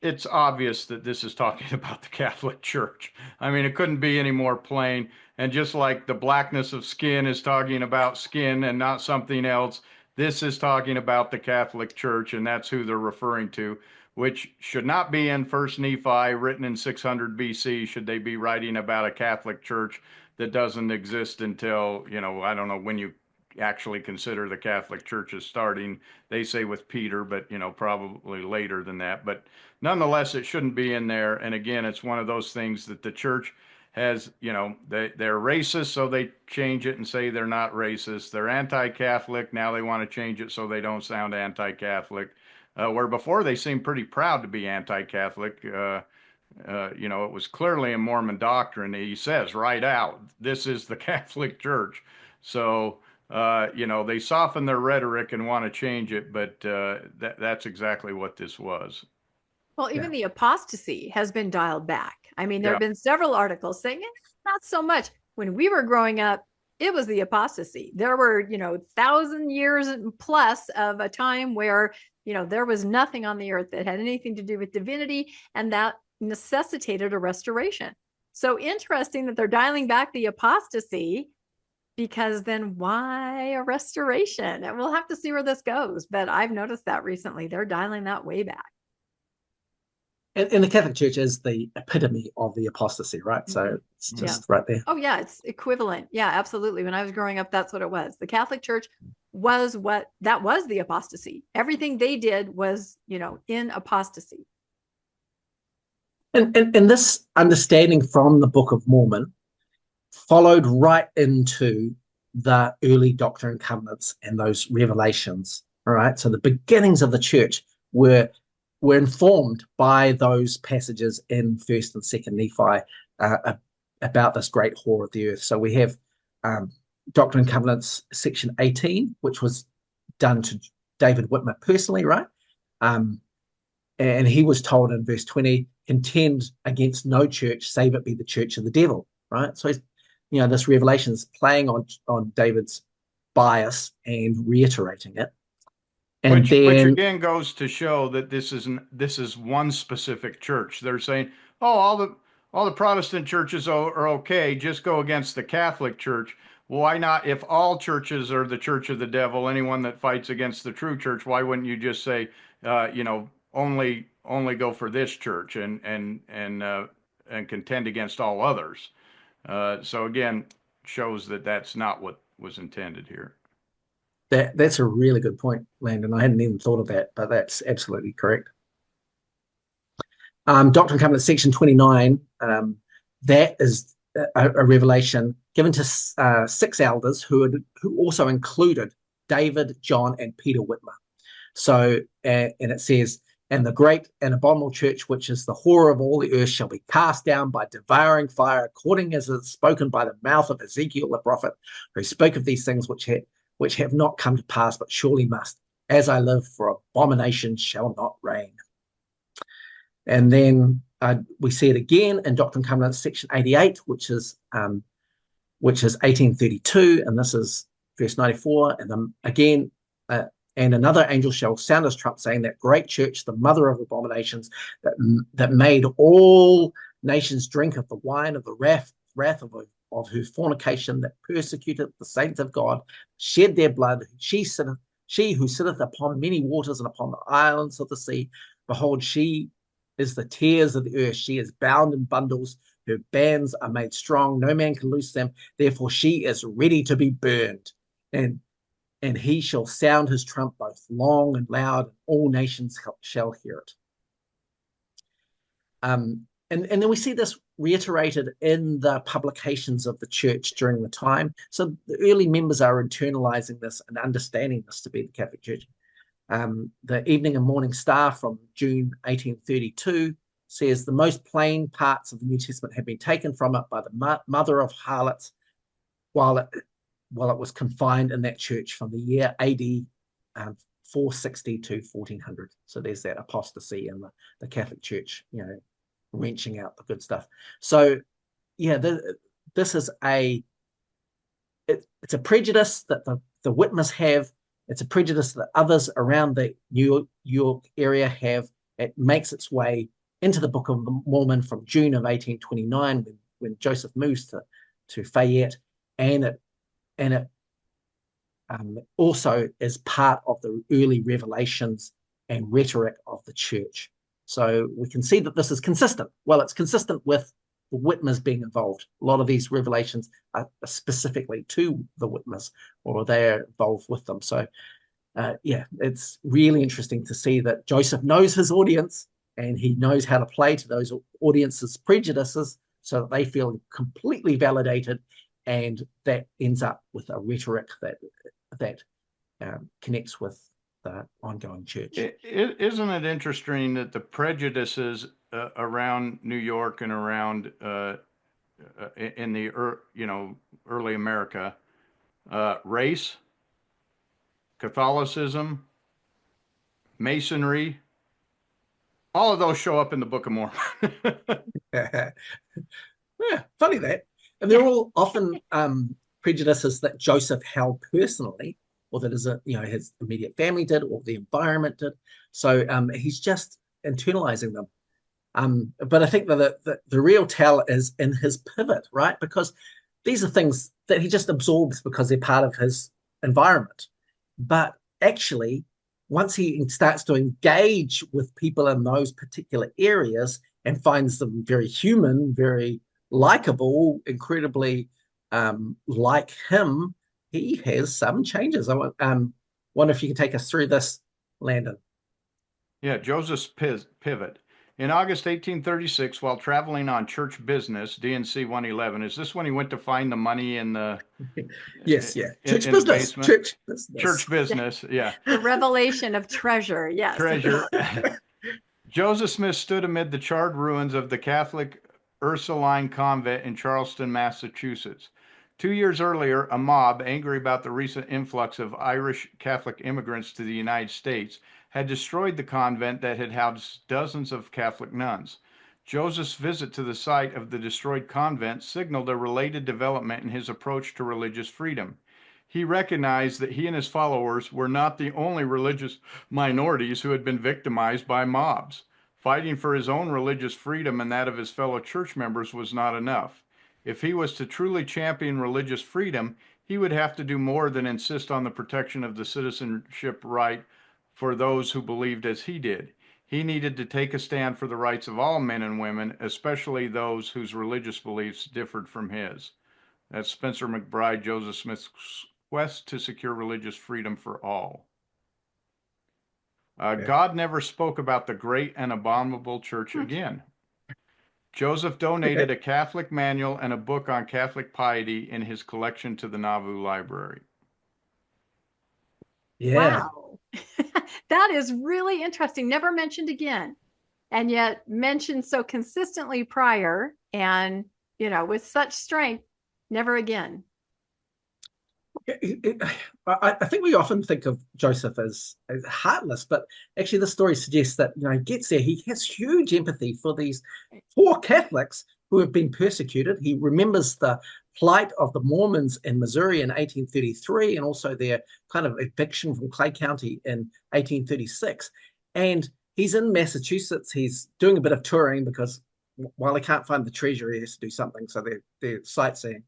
it's obvious that this is talking about the Catholic Church. I mean, it couldn't be any more plain. And just like the blackness of skin is talking about skin and not something else, this is talking about the Catholic Church, and that's who they're referring to. which should not be in First Nephi, written in 600 BC. Should they be writing about a Catholic Church that doesn't exist until, I don't know when you actually consider the Catholic Church as starting. They say with Peter, but, probably later than that. But nonetheless, it shouldn't be in there. And again, it's one of those things that the church has, they're racist, so they change it and say they're not racist. They're anti-Catholic. Now they want to change it so they don't sound anti-Catholic. Where before they seemed pretty proud to be anti-Catholic. It was clearly a Mormon doctrine. He says right out, this is the Catholic Church. So, they soften their rhetoric and want to change it, but that's exactly what this was. Well, even the apostasy has been dialed back. I mean, there have been several articles saying not so much. When we were growing up, it was the apostasy. There were, 1,000 years plus of a time where, there was nothing on the earth that had anything to do with divinity, and that necessitated a restoration. So interesting that they're dialing back the apostasy, because then why a restoration? And we'll have to see where this goes. But I've noticed that recently. They're dialing that way back. And the Catholic Church is the epitome of the apostasy, right? So it's just right there. Oh, yeah, it's equivalent. Yeah, absolutely. When I was growing up, that's what it was. The Catholic Church was the apostasy. Everything they did was, in apostasy. And this understanding from the Book of Mormon followed right into the early Doctrine and Covenants and those revelations, all right? So the beginnings of the church were informed by those passages in First and Second Nephi about this great whore of the earth. So we have Doctrine and Covenants section 18, which was done to David Whitmer personally, right? And he was told in verse 20, contend against no church, save it be the church of the devil, right? So, this revelation is playing on David's bias and reiterating it. And which again goes to show that this is one specific church. They're saying, oh, all the Protestant churches are okay, just go against the Catholic Church. Why not? If all churches are the church of the devil, anyone that fights against the true church, why wouldn't you just say, only go for this church and contend against all others? So again, shows that that's not what was intended here. That's a really good point, Landon. I hadn't even thought of that, but that's absolutely correct. Doctrine and Covenants section 29, that is a revelation given to 6 elders who also included David, John, and Peter Whitmer. So, and it says, and the great and abominable church, which is the whore of all the earth, shall be cast down by devouring fire, according as it is spoken by the mouth of Ezekiel the prophet, who spoke of these things which have not come to pass, but surely must. As I live, for abomination shall not reign. And then we see it again in Doctrine and Covenants section 88, which is 1832, and this is verse 94. And then again, and another angel shall sound his trump, saying that great church, the mother of abominations, that made all nations drink of the wine of the wrath of her fornication, that persecuted the saints of God, shed their blood. She who sitteth upon many waters and upon the islands of the sea. Behold, she is the tears of the earth. She is bound in bundles. Her bands are made strong. No man can loose them. Therefore, she is ready to be burned. And he shall sound his trump both long and loud, and all nations shall hear it. And then we see this reiterated in the publications of the church during the time. So the early members are internalizing this and understanding this to be the Catholic Church. The Evening and Morning Star from June 1832 says the most plain parts of the New Testament have been taken from it by the mother of harlots, while it was confined in that church from the year AD 460 to 1400. So there's that apostasy in the Catholic Church, wrenching out the good stuff. So this is it's a prejudice that the Whitmers have. It's a prejudice that others around the New York area have. It makes its way into the Book of Mormon from June of 1829 when Joseph moves to Fayette, and it also is part of the early revelations and rhetoric of the church. So we can see that this is consistent. Well, it's consistent with the Whitmers being involved. A lot of these revelations are specifically to the Whitmers, or they're involved with them. So yeah, it's really interesting to see that Joseph knows his audience and he knows how to play to those audiences' prejudices so that they feel completely validated, and that ends up with a rhetoric that connects with the ongoing church. Isn't it interesting that the prejudices around New York and around in the early America, race, Catholicism, Masonry, all of those show up in the Book of Mormon. Yeah, funny that. And they're all often prejudices that Joseph held personally, or that his immediate family did, or the environment did. So he's just internalizing them. But I think that the real tell is in his pivot, right? Because these are things that he just absorbs because they're part of his environment. But actually, once he starts to engage with people in those particular areas and finds them very human, very likable, incredibly like him, he has some changes. I wonder if you can take us through this, Landon. Yeah, Joseph's pivot. In August 1836, while traveling on church business, D&C 111, is this when he went to find the money in the yes, yeah, church business? Church business, yeah. The revelation of treasure, yes. Treasure. Joseph Smith stood amid the charred ruins of the Catholic Ursuline Convent in Charleston, Massachusetts. 2 years earlier, a mob, angry about the recent influx of Irish Catholic immigrants to the United States, had destroyed the convent that had housed dozens of Catholic nuns. Joseph's visit to the site of the destroyed convent signaled a related development in his approach to religious freedom. He recognized that he and his followers were not the only religious minorities who had been victimized by mobs. Fighting for his own religious freedom and that of his fellow church members was not enough. If he was to truly champion religious freedom, he would have to do more than insist on the protection of the citizenship right for those who believed as he did. He needed to take a stand for the rights of all men and women, especially those whose religious beliefs differed from his. That's Spencer McBride, Joseph Smith's quest to secure religious freedom for all. God never spoke about the great and abominable church again. Joseph donated a Catholic manual and a book on Catholic piety in his collection to the Nauvoo Library. Yeah. Wow. That is really interesting. Never mentioned again. And yet mentioned so consistently prior and, with such strength, never again. I think we often think of Joseph as heartless, but actually the story suggests that he gets there. He has huge empathy for these poor Catholics who have been persecuted. He remembers the plight of the Mormons in Missouri in 1833 and also their kind of eviction from Clay County in 1836. And he's in Massachusetts. He's doing a bit of touring because while he can't find the treasure, he has to do something. So they're sightseeing.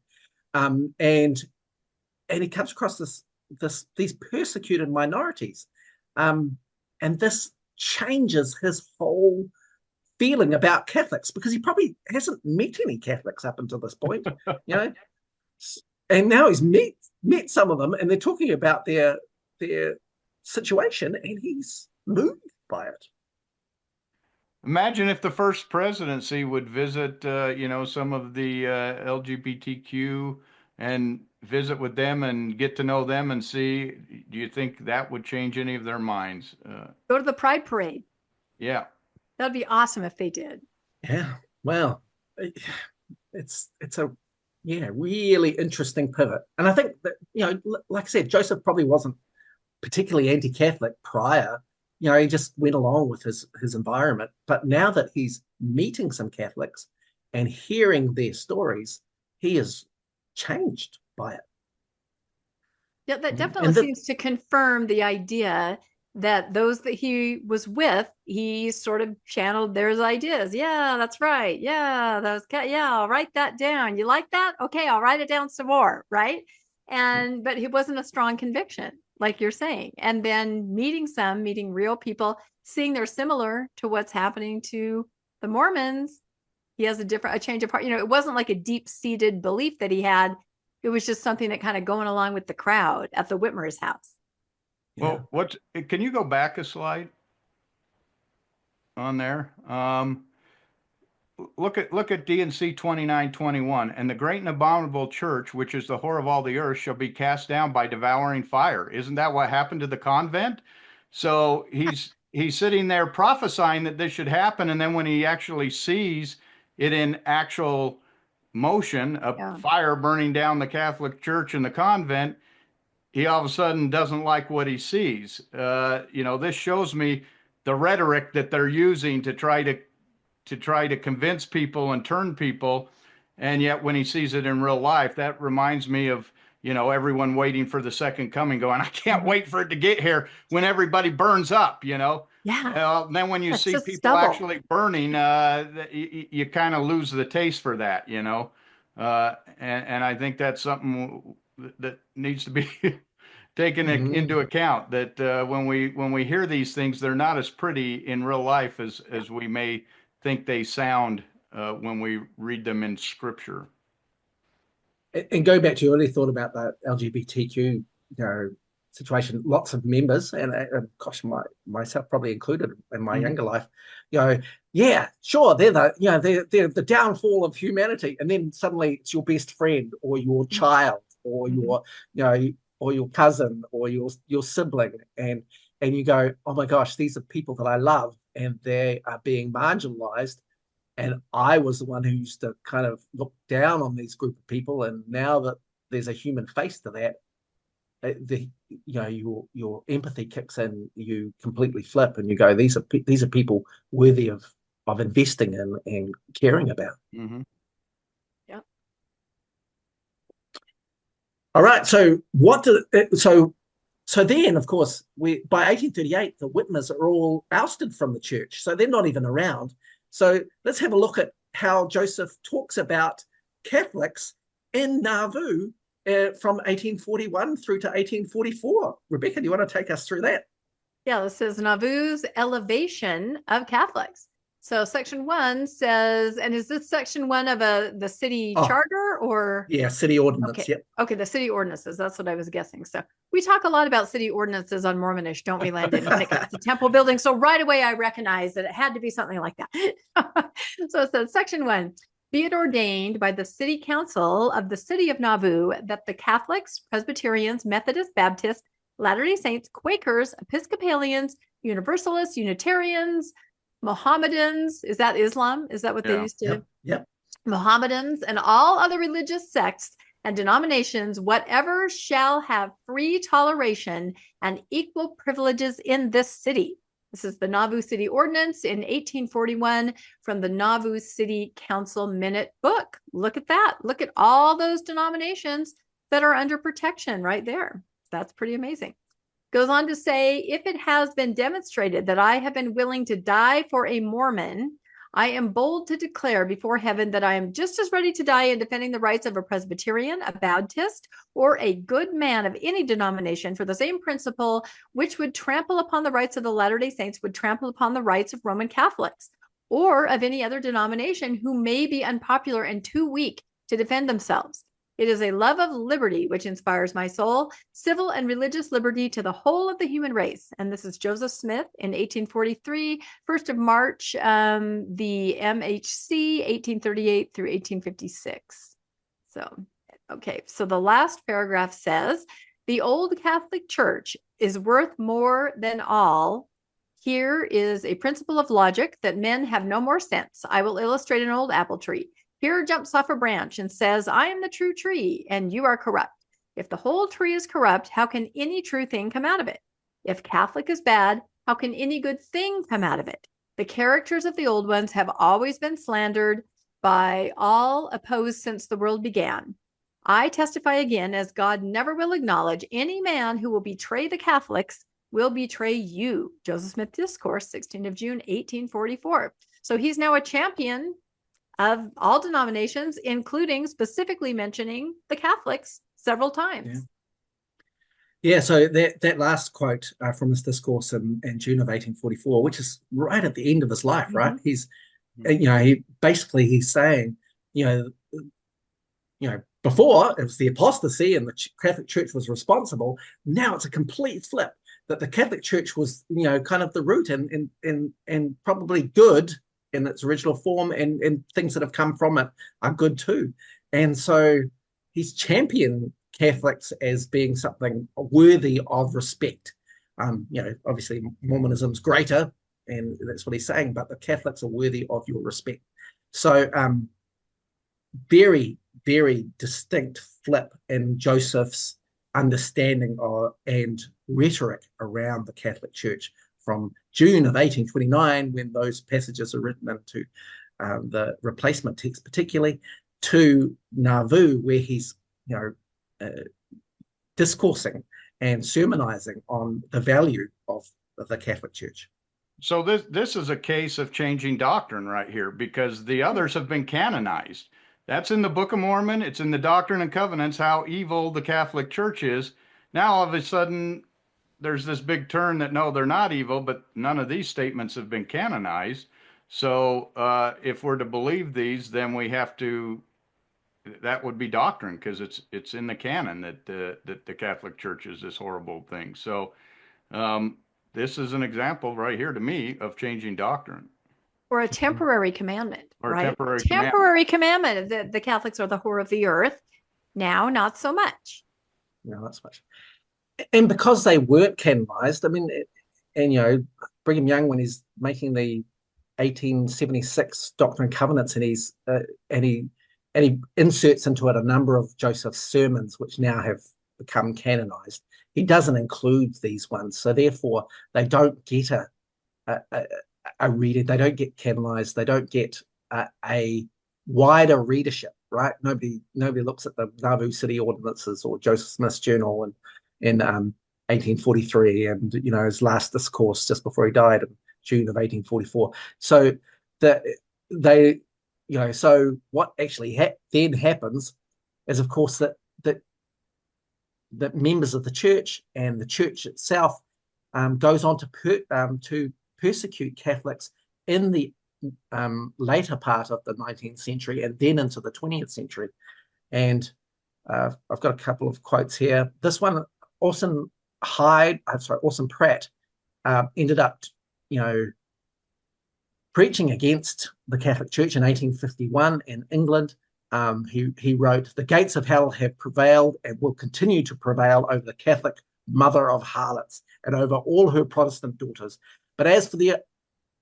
And he comes across these persecuted minorities. And this changes his whole feeling about Catholics because he probably hasn't met any Catholics up until this point, And now he's met some of them and they're talking about their situation and he's moved by it. Imagine if the first presidency would visit, some of the LGBTQ and visit with them and get to know them and see, do you think that would change any of their minds? Go to the Pride Parade. Yeah. That'd be awesome if they did. Yeah. Well, it's a really interesting pivot. And I think that, like I said, Joseph probably wasn't particularly anti-Catholic prior. He just went along with his environment. But now that he's meeting some Catholics and hearing their stories, he is changed by it. Yeah, that definitely seems to confirm the idea that those that he was with, he sort of channeled their ideas. Yeah, that's right. Yeah, I'll write that down. You like that? Okay, I'll write it down some more, right? But it wasn't a strong conviction. like you're saying, and then meeting real people, seeing they're similar to what's happening to the Mormons. He has a change of heart. It wasn't like a deep-seated belief that he had. It was just something that kind of going along with the crowd at the Whitmer's house. Well, can you go back a slide on there? Look at D&C 29:21. And the great and abominable church, which is the whore of all the earth, shall be cast down by devouring fire. Isn't that what happened to the convent? So he's sitting there prophesying that this should happen, and then when he actually sees it in actual motion, fire burning down the Catholic Church and the convent, he all of a sudden doesn't like what he sees. This shows me the rhetoric that they're using to try to convince people and turn people. And yet when he sees it in real life, that reminds me of, everyone waiting for the second coming going, I can't wait for it to get here, when everybody burns up, Yeah. Then when you see people stubble. actually burning, you kind of lose the taste for that, and I think that's something that needs to be taken into account, that when we hear these things, they're not as pretty in real life as we may think they sound when we read them in scripture. And going back to your earlier thought about the LGBTQ, situation, lots of members, and gosh, myself probably included in my younger life, yeah, sure, they're the downfall of humanity, and then suddenly it's your best friend or your child or your or your cousin or your sibling, and you go, oh my gosh, these are people that I love, and they are being marginalized. And I was the one who used to kind of look down on these group of people, and now that there's a human face to that, your empathy kicks in. You completely flip, and you go, these are people worthy of investing in and caring about. Mm-hmm. Yeah. All right. So so then, of course, by 1838, the Whitmers are all ousted from the church, so they're not even around. So let's have a look at how Joseph talks about Catholics in Nauvoo from 1841 through to 1844. Rebecca, do you want to take us through that? Yeah, this is Nauvoo's elevation of Catholics. So section 1 says, and is this section 1 of the city charter or? Yeah, city ordinance. Okay. Yep. Okay, the city ordinances. That's what I was guessing. So we talk a lot about city ordinances on Mormonish, don't we, Landon, when it comes to temple building. So right away, I recognized that it had to be something like that. So it says section 1, be it ordained by the city council of the city of Nauvoo that the Catholics, Presbyterians, Methodists, Baptists, Latter-day Saints, Quakers, Episcopalians, Universalists, Unitarians, Mohammedans, is that Islam? Is that what they used to? Yep. Mohammedans and all other religious sects and denominations, whatever shall have free toleration and equal privileges in this city. This is the Nauvoo City Ordinance in 1841 from the Nauvoo City Council Minute Book. Look at that. Look at all those denominations that are under protection right there. That's pretty amazing. Goes on to say, if it has been demonstrated that I have been willing to die for a Mormon, I am bold to declare before heaven that I am just as ready to die in defending the rights of a Presbyterian, a Baptist, or a good man of any denomination for the same principle which would trample upon the rights of the Latter-day Saints, would trample upon the rights of Roman Catholics, or of any other denomination who may be unpopular and too weak to defend themselves. It is a love of liberty which inspires my soul, civil and religious liberty to the whole of the human race. And this is Joseph Smith in 1843, 1st of March, the MHC, 1838 through 1856. So, okay, so the last paragraph says, the old Catholic Church is worth more than all. Here is a principle of logic that men have no more sense. I will illustrate an old apple tree. Here jumps off a branch and says, I am the true tree, and you are corrupt. If the whole tree is corrupt, how can any true thing come out of it? If Catholic is bad, how can any good thing come out of it? The characters of the old ones have always been slandered by all opposed since the world began. I testify again, as God never will acknowledge, any man who will betray the Catholics will betray you. Joseph Smith Discourse, 16th of June, 1844. So he's now a champion of all denominations, including specifically mentioning the Catholics several times. Yeah, so that last quote from this discourse in June of 1844, which is right at the end of his life, right? Mhm. He's saying, you know, before it was the apostasy and the Catholic Church was responsible. Now it's a complete flip, that the Catholic Church was, kind of the root, and probably good in its original form, and things that have come from it are good too. And so he's championed Catholics as being something worthy of respect. Obviously Mormonism's greater, and that's what he's saying, but the Catholics are worthy of your respect. So very, very distinct flip in Joseph's understanding of and rhetoric around the Catholic Church from June of 1829, when those passages are written into the replacement text, particularly, to Nauvoo, where he's uh, discoursing and sermonizing on the value of the Catholic Church. So this is a case of changing doctrine right here, because the others have been canonized. That's in the Book of Mormon. It's in the Doctrine and Covenants, how evil the Catholic Church is. Now all of a sudden there's this big turn that no, they're not evil, but none of these statements have been canonized. So if we're to believe these, then we have to. That would be doctrine, because it's in the canon that the Catholic Church is this horrible thing. So this is an example right here to me of changing doctrine. Or a temporary commandment, Or right? temporary Temporary commandment. The Catholics are the whore of the earth. Now, not so much. No, that's much. And because they weren't canonized, I mean, Brigham Young, when he's making the 1876 Doctrine and Covenants, and he inserts into it a number of Joseph's sermons, which now have become canonized. He doesn't include these ones, so therefore they don't get a reader. They don't get canonized. They don't get a wider readership. Right? Nobody looks at the Nauvoo City Ordinances or Joseph Smith's journal in 1843, and his last discourse just before he died in June of 1844. So that they, so what actually then happens is, of course, that members of the church and the church itself goes on to persecute Catholics in the later part of the 19th century and then into the 20th century. And I've got a couple of quotes here. This one, Orson Pratt ended up, preaching against the Catholic Church in 1851 in England. He wrote, "The gates of hell have prevailed and will continue to prevail over the Catholic mother of harlots and over all her Protestant daughters. But as for the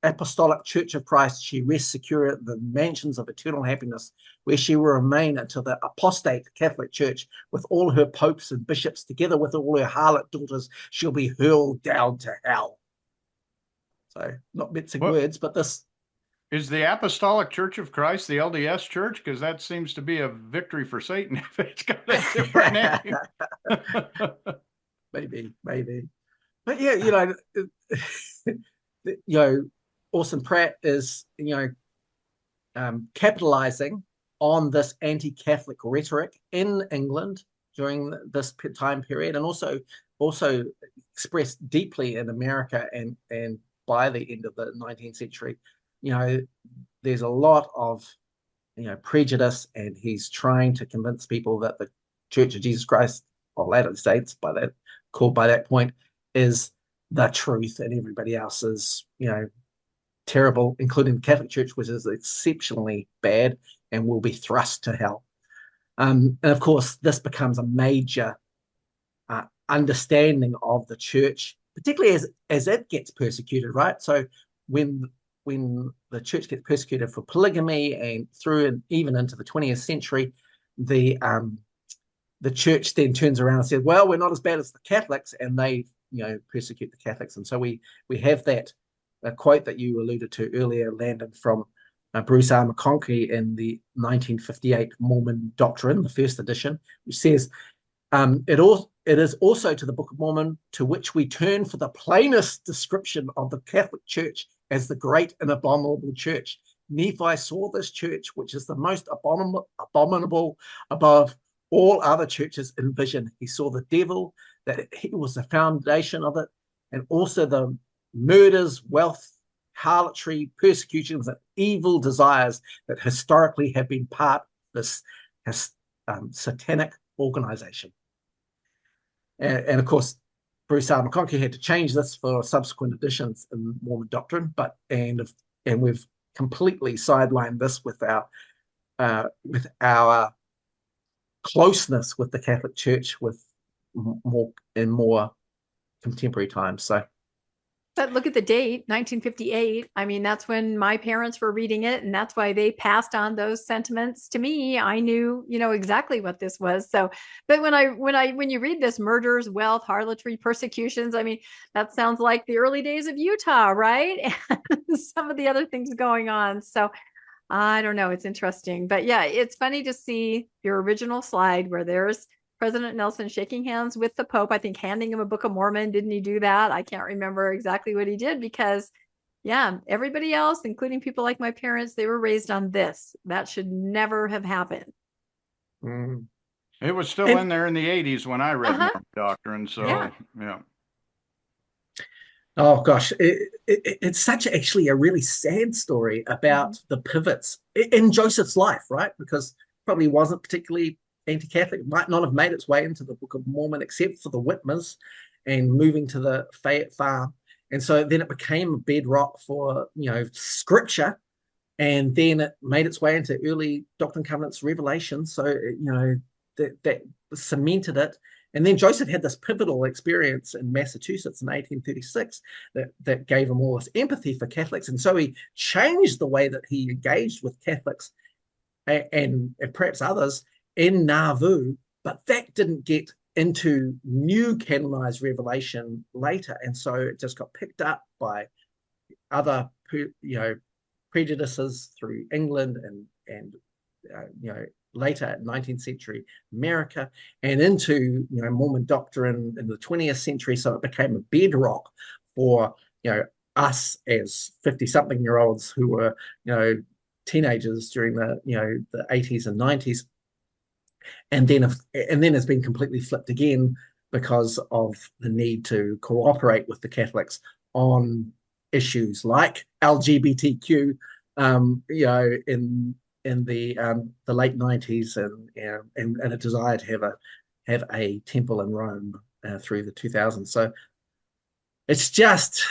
Apostolic Church of Christ, she rests secure in the mansions of eternal happiness, where she will remain until the apostate Catholic Church, with all her popes and bishops, together with all her harlot daughters, shall be hurled down to hell." So, not mincing words, but this is the Apostolic Church of Christ the LDS Church, because that seems to be a victory for Satan if it's got a different name. maybe, but yeah, Orson Pratt is, capitalizing on this anti-Catholic rhetoric in England during this time period, and also expressed deeply in America, and by the end of the 19th century, there's a lot of prejudice, and he's trying to convince people that the Church of Jesus Christ of Latter-day Saints, by that point, is the truth, and everybody else is terrible, including the Catholic Church, which is exceptionally bad and will be thrust to hell. And of course, this becomes a major understanding of the church, particularly as it gets persecuted, right? So when the church gets persecuted for polygamy, and through and even into the 20th century, the church then turns around and says, well, we're not as bad as the Catholics, and they persecute the Catholics. And so we have that quote that you alluded to earlier, Landon, from Bruce R. McConkie in the 1958 Mormon Doctrine, the first edition, which says, it is also to the Book of Mormon to which we turn for the plainest description of the Catholic Church as the great and abominable church. Nephi saw this church, which is the most abominable above all other churches envisioned. He saw the devil, that he was the foundation of it, and also the murders, wealth, harlotry, persecutions, and evil desires that historically have been part of this satanic organization. And of course, Bruce R. McConkie had to change this for subsequent editions in Mormon doctrine, and we've completely sidelined this with our closeness with the Catholic Church with more contemporary times. So, but look at the date, 1958. I mean, that's when my parents were reading it, and that's why they passed on those sentiments to me. I knew, exactly what this was. So, but when you read this, murders, wealth, harlotry, persecutions, I mean, that sounds like the early days of Utah, right? And some of the other things going on. So, I don't know. It's interesting, but yeah, it's funny to see your original slide where there's President Nelson shaking hands with the Pope, I think handing him a Book of Mormon. Didn't he do that? I can't remember exactly what he did because, yeah, everybody else, including people like my parents, they were raised on this. That should never have happened. It was still in there in the 80s when I read Mormon doctrine. So, yeah. Oh gosh, it's such actually a really sad story about the pivots in Joseph's life, right? Because probably wasn't particularly anti-Catholic, might not have made its way into the Book of Mormon except for the Whitmers and moving to the Fayette farm. And so then it became a bedrock for, scripture, and then it made its way into early Doctrine and Covenants Revelation. So, that cemented it. And then Joseph had this pivotal experience in Massachusetts in 1836 that gave him all this empathy for Catholics. And so he changed the way that he engaged with Catholics and perhaps others in Nauvoo, but that didn't get into new canonized revelation later. And so it just got picked up by other, prejudices through England and later 19th century America and into Mormon doctrine in the 20th century. So it became a bedrock for us as 50-something-year-olds who were teenagers during the 80s and 90s, and then it's been completely flipped again because of the need to cooperate with the Catholics on issues like LGBTQ, in the late 90s, and a desire to have a temple in Rome through the 2000s. So it's just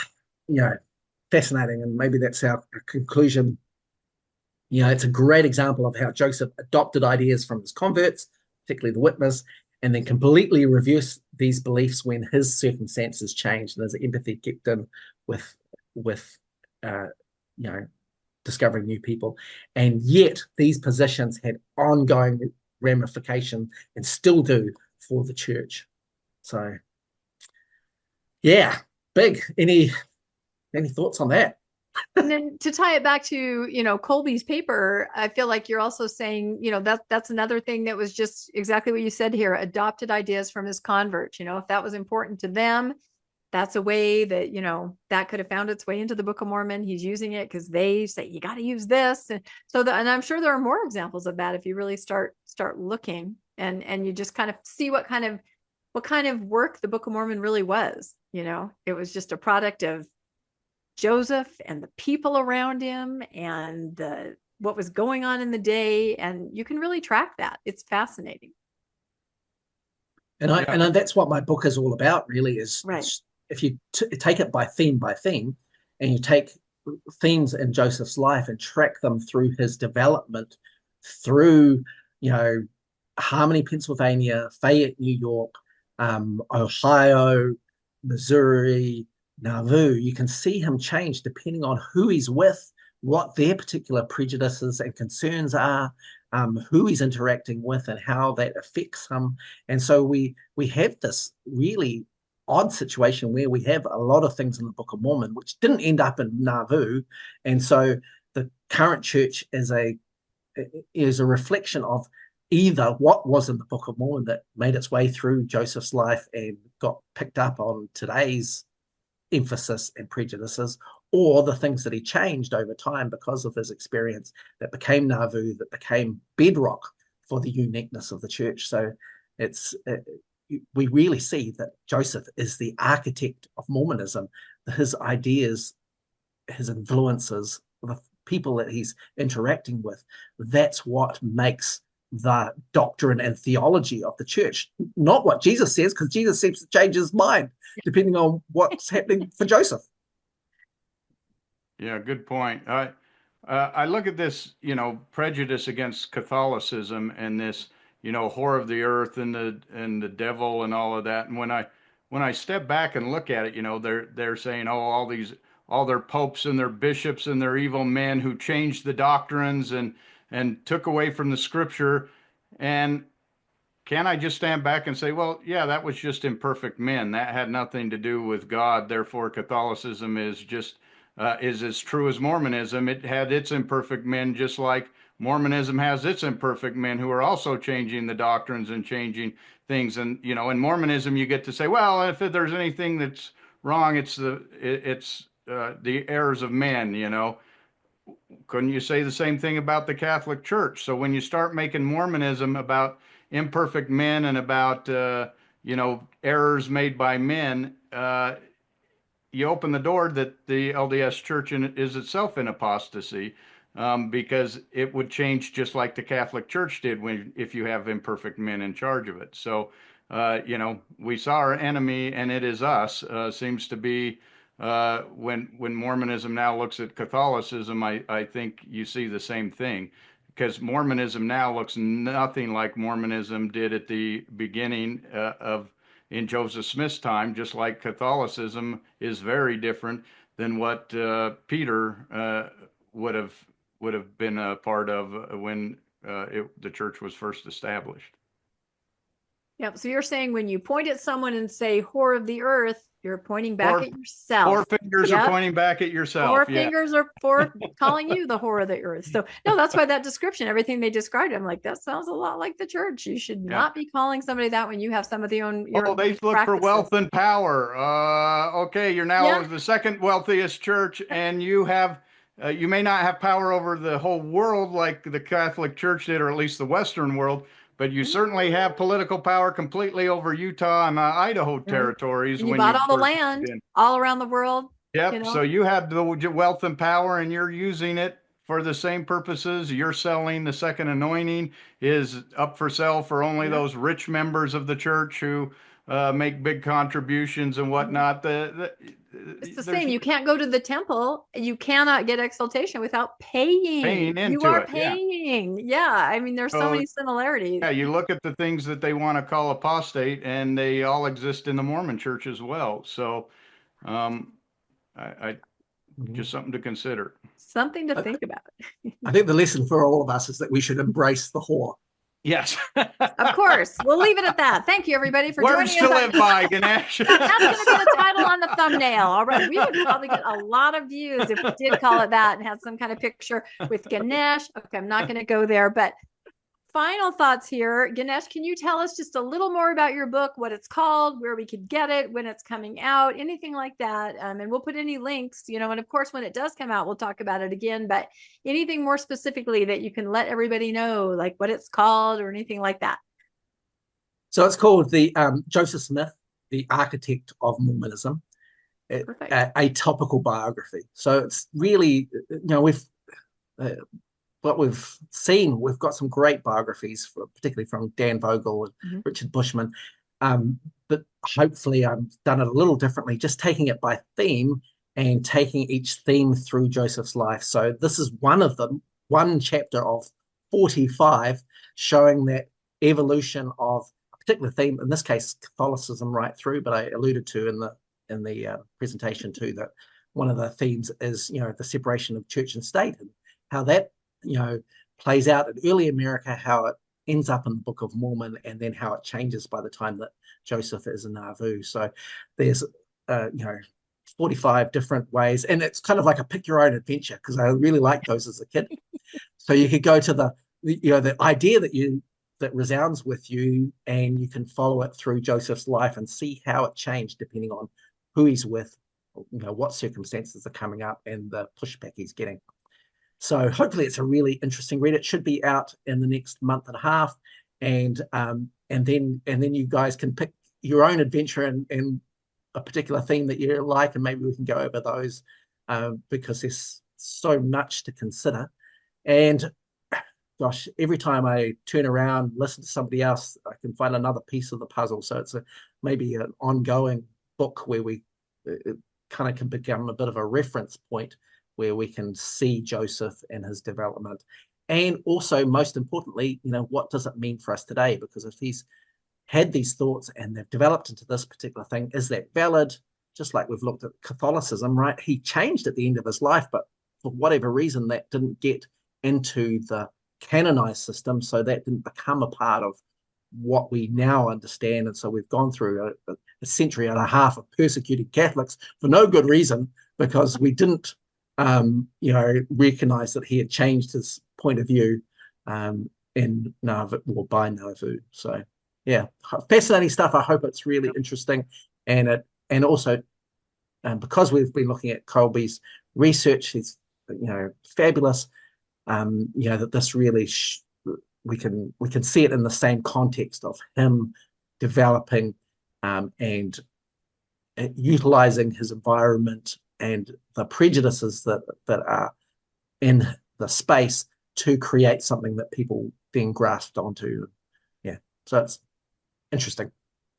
fascinating, and maybe that's our conclusion. It's a great example of how Joseph adopted ideas from his converts, particularly the Whitmers, and then completely reversed these beliefs when his circumstances changed and his empathy kicked in with discovering new people. And yet these positions had ongoing ramification and still do for the church. So yeah, big. Any thoughts on that? And then to tie it back to, Kolby's paper, I feel like you're also saying, that's another thing that was just exactly what you said here, adopted ideas from his converts. If that was important to them, that's a way that, that could have found its way into the Book of Mormon. He's using it because they say, you got to use this. And so, and I'm sure there are more examples of that if you really start looking and you just kind of see what kind of work the Book of Mormon really was. It was just a product of Joseph and the people around him and what was going on in the day. And you can really track that. It's fascinating. And that's what my book is all about, really, is right. If you take it by theme, and you take themes in Joseph's life and track them through his development through, Harmony, Pennsylvania, Fayette, New York, Ohio, Missouri, Nauvoo, you can see him change depending on who he's with, what their particular prejudices and concerns are, who he's interacting with, and how that affects him. And so we have this really odd situation where we have a lot of things in the Book of Mormon which didn't end up in Nauvoo, and so the current church is a reflection of either what was in the Book of Mormon that made its way through Joseph's life and got picked up on today's emphasis and prejudices, or the things that he changed over time because of his experience that became Nauvoo, that became bedrock for the uniqueness of the church. So we really see that Joseph is the architect of Mormonism. His ideas, his influences, the people that he's interacting with, that's what makes the doctrine and theology of the church, not what Jesus says, because Jesus seems to change his mind depending on what's happening for Joseph. Yeah, good point. I look at this, prejudice against Catholicism and this, whore of the earth and the devil and all of that. And when I step back and look at it, they're saying, oh, all their popes and their bishops and their evil men who changed the doctrines and took away from the scripture. And can I just stand back and say, well, yeah, that was just imperfect men. That had nothing to do with God. Therefore, Catholicism is just is as true as Mormonism. It had its imperfect men, just like Mormonism has its imperfect men who are also changing the doctrines and changing things. And in Mormonism, you get to say, well, if there's anything that's wrong, it's the errors of men. Couldn't you say the same thing about the Catholic Church? So when you start making Mormonism about imperfect men and about errors made by men, you open the door that the LDS Church is itself in apostasy, because it would change just like the Catholic Church did if you have imperfect men in charge of it. So we saw our enemy, and it is us. Seems to be when Mormonism now looks at Catholicism, I think you see the same thing. Because Mormonism now looks nothing like Mormonism did at the beginning in Joseph Smith's time, just like Catholicism is very different than what Peter would have been a part of when the church was first established. Yeah. So you're saying when you point at someone and say "whore of the earth," you're pointing back at yourself. 4 fingers are pointing back at yourself. 4 fingers are calling you the whore of the earth. So no, that's why that description, everything they described, I'm like, that sounds a lot like the church. You should not be calling somebody that when you have some of the own. They look for wealth and power. Okay, you're now the second wealthiest church, and you have. You may not have power over the whole world like the Catholic Church did, or at least the Western world, but you certainly have political power completely over Utah and Idaho territories. And you bought all the land all around the world. Yep. So you have the wealth and power, and you're using it for the same purposes. You're selling the second anointing is up for sale for only those rich members of the church who make big contributions and whatnot. It's the same. You can't go to the temple. You cannot get exaltation without paying. You are paying. Yeah. I mean, there's so many similarities. Yeah. You look at the things that they want to call apostate, and they all exist in the Mormon church as well. So, just something to consider. Something to think about. I think the lesson for all of us is that we should embrace the whore. Yes. Of course. We'll leave it at that. Thank you, everybody, for joining us. Words to live by, Ganesh. That's going to be the title on the thumbnail. All right. We would probably get a lot of views if we did call it that and had some kind of picture with Ganesh. Okay, I'm not going to go there, but final thoughts here. Ganesh, can you tell us just a little more about your book, what it's called, where we could get it, when it's coming out, anything like that? And we'll put any links, and of course, when it does come out, we'll talk about it again, but anything more specifically that you can let everybody know, like what it's called or anything like that. So it's called the Joseph Smith, the Architect of Mormonism, a topical biography. So it's really, what we've seen, we've got some great biographies, particularly from Dan Vogel and Richard Bushman. But hopefully I've done it a little differently, just taking it by theme and taking each theme through Joseph's life. So this is one of them, one chapter of 45, showing that evolution of a particular theme, in this case, Catholicism right through, but I alluded to in the presentation too, that one of the themes is, the separation of church and state and how that plays out in early America, how it ends up in the Book of Mormon, and then how it changes by the time that Joseph is in Nauvoo. So there's 45 different ways, and it's kind of like a pick your own adventure, because I really liked those as a kid. So you could go to the idea that resounds with you, and you can follow it through Joseph's life and see how it changed depending on who he's with, what circumstances are coming up and the pushback he's getting. So hopefully it's a really interesting read. It should be out in the next month and a half, and then you guys can pick your own adventure in a particular theme that you like, and maybe we can go over those because there's so much to consider. And gosh, every time I turn around, listen to somebody else, I can find another piece of the puzzle. So it's maybe an ongoing book where it kind of can become a bit of a reference point where we can see Joseph and his development. And also, most importantly, what does it mean for us today? Because if he's had these thoughts and they've developed into this particular thing, is that valid? Just like we've looked at Catholicism, right? He changed at the end of his life, but for whatever reason, that didn't get into the canonized system, so that didn't become a part of what we now understand. And so we've gone through a century and a half of persecuted Catholics for no good reason, because we didn't recognize that he had changed his point of view in Nauvoo, or by Nauvoo. So yeah, fascinating stuff. I hope it's really interesting, and also because we've been looking at Colby's research, he's fabulous. That this really we can see it in the same context of him developing and utilizing his environment and the prejudices that are in the space to create something that people then grasped onto. Yeah, so it's interesting.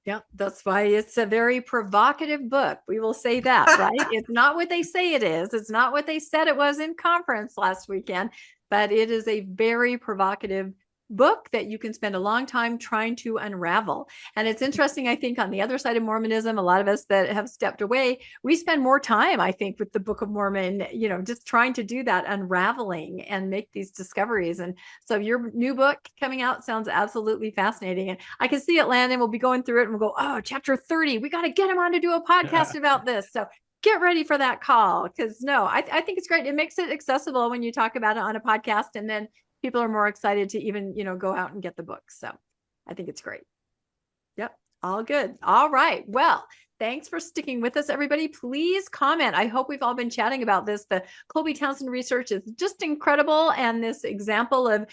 Yeah, that's why it's a very provocative book. We will say that, right? It's not what they say it is. It's not what they said it was in conference last weekend, but it is a very provocative book that you can spend a long time trying to unravel. And it's interesting, I think, on the other side of Mormonism, a lot of us that have stepped away, we spend more time, I think, with the Book of Mormon, just trying to do that unraveling and make these discoveries. And so your new book coming out sounds absolutely fascinating. And I can see it, Landon. We'll be going through it and we'll go, oh, chapter 30, we got to get him on to do a podcast about this. So get ready for that call, because I think it's great. It makes it accessible when you talk about it on a podcast, and then people are more excited to even, go out and get the book. So I think it's great. Yep. All good. All right. Well, thanks for sticking with us, everybody. Please comment. I hope we've all been chatting about this. The Colby Townsend research is just incredible. And this example of,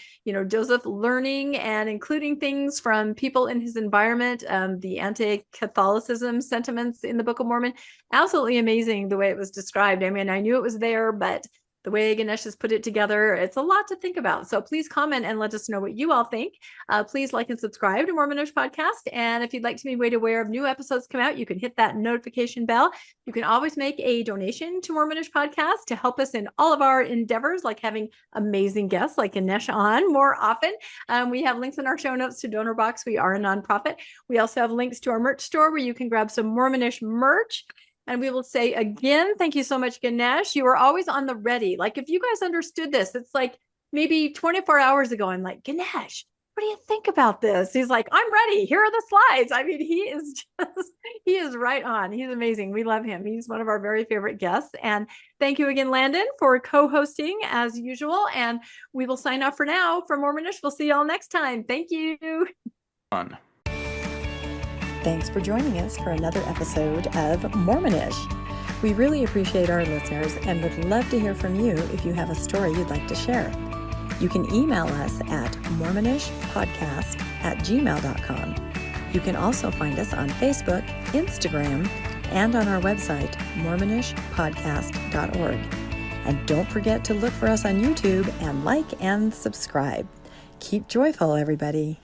Joseph learning and including things from people in his environment, the anti-Catholicism sentiments in the Book of Mormon, absolutely amazing the way it was described. I mean, I knew it was there, but the way Ganesh has put it together, it's a lot to think about. So please comment and let us know what you all think. Please like and subscribe to Mormonish Podcast. And if you'd like to be made aware of new episodes come out, you can hit that notification bell. You can always make a donation to Mormonish Podcast to help us in all of our endeavors, like having amazing guests like Ganesh on more often. We have links in our show notes to Donor Box. We are a nonprofit. We also have links to our merch store where you can grab some Mormonish merch. And we will say again, thank you so much, Ganesh. You are always on the ready. Like, if you guys understood this, it's like maybe 24 hours ago, I'm like, Ganesh, what do you think about this? He's like, I'm ready. Here are the slides. I mean, he is right on. He's amazing. We love him. He's one of our very favorite guests. And thank you again, Landon, for co-hosting as usual. And we will sign off for now. For Mormonish, we'll see y'all next time. Thank you. Fun. Thanks for joining us for another episode of Mormonish. We really appreciate our listeners and would love to hear from you if you have a story you'd like to share. You can email us at mormonishpodcast@gmail.com. You can also find us on Facebook, Instagram, and on our website, mormonishpodcast.org. And don't forget to look for us on YouTube and like and subscribe. Keep joyful, everybody.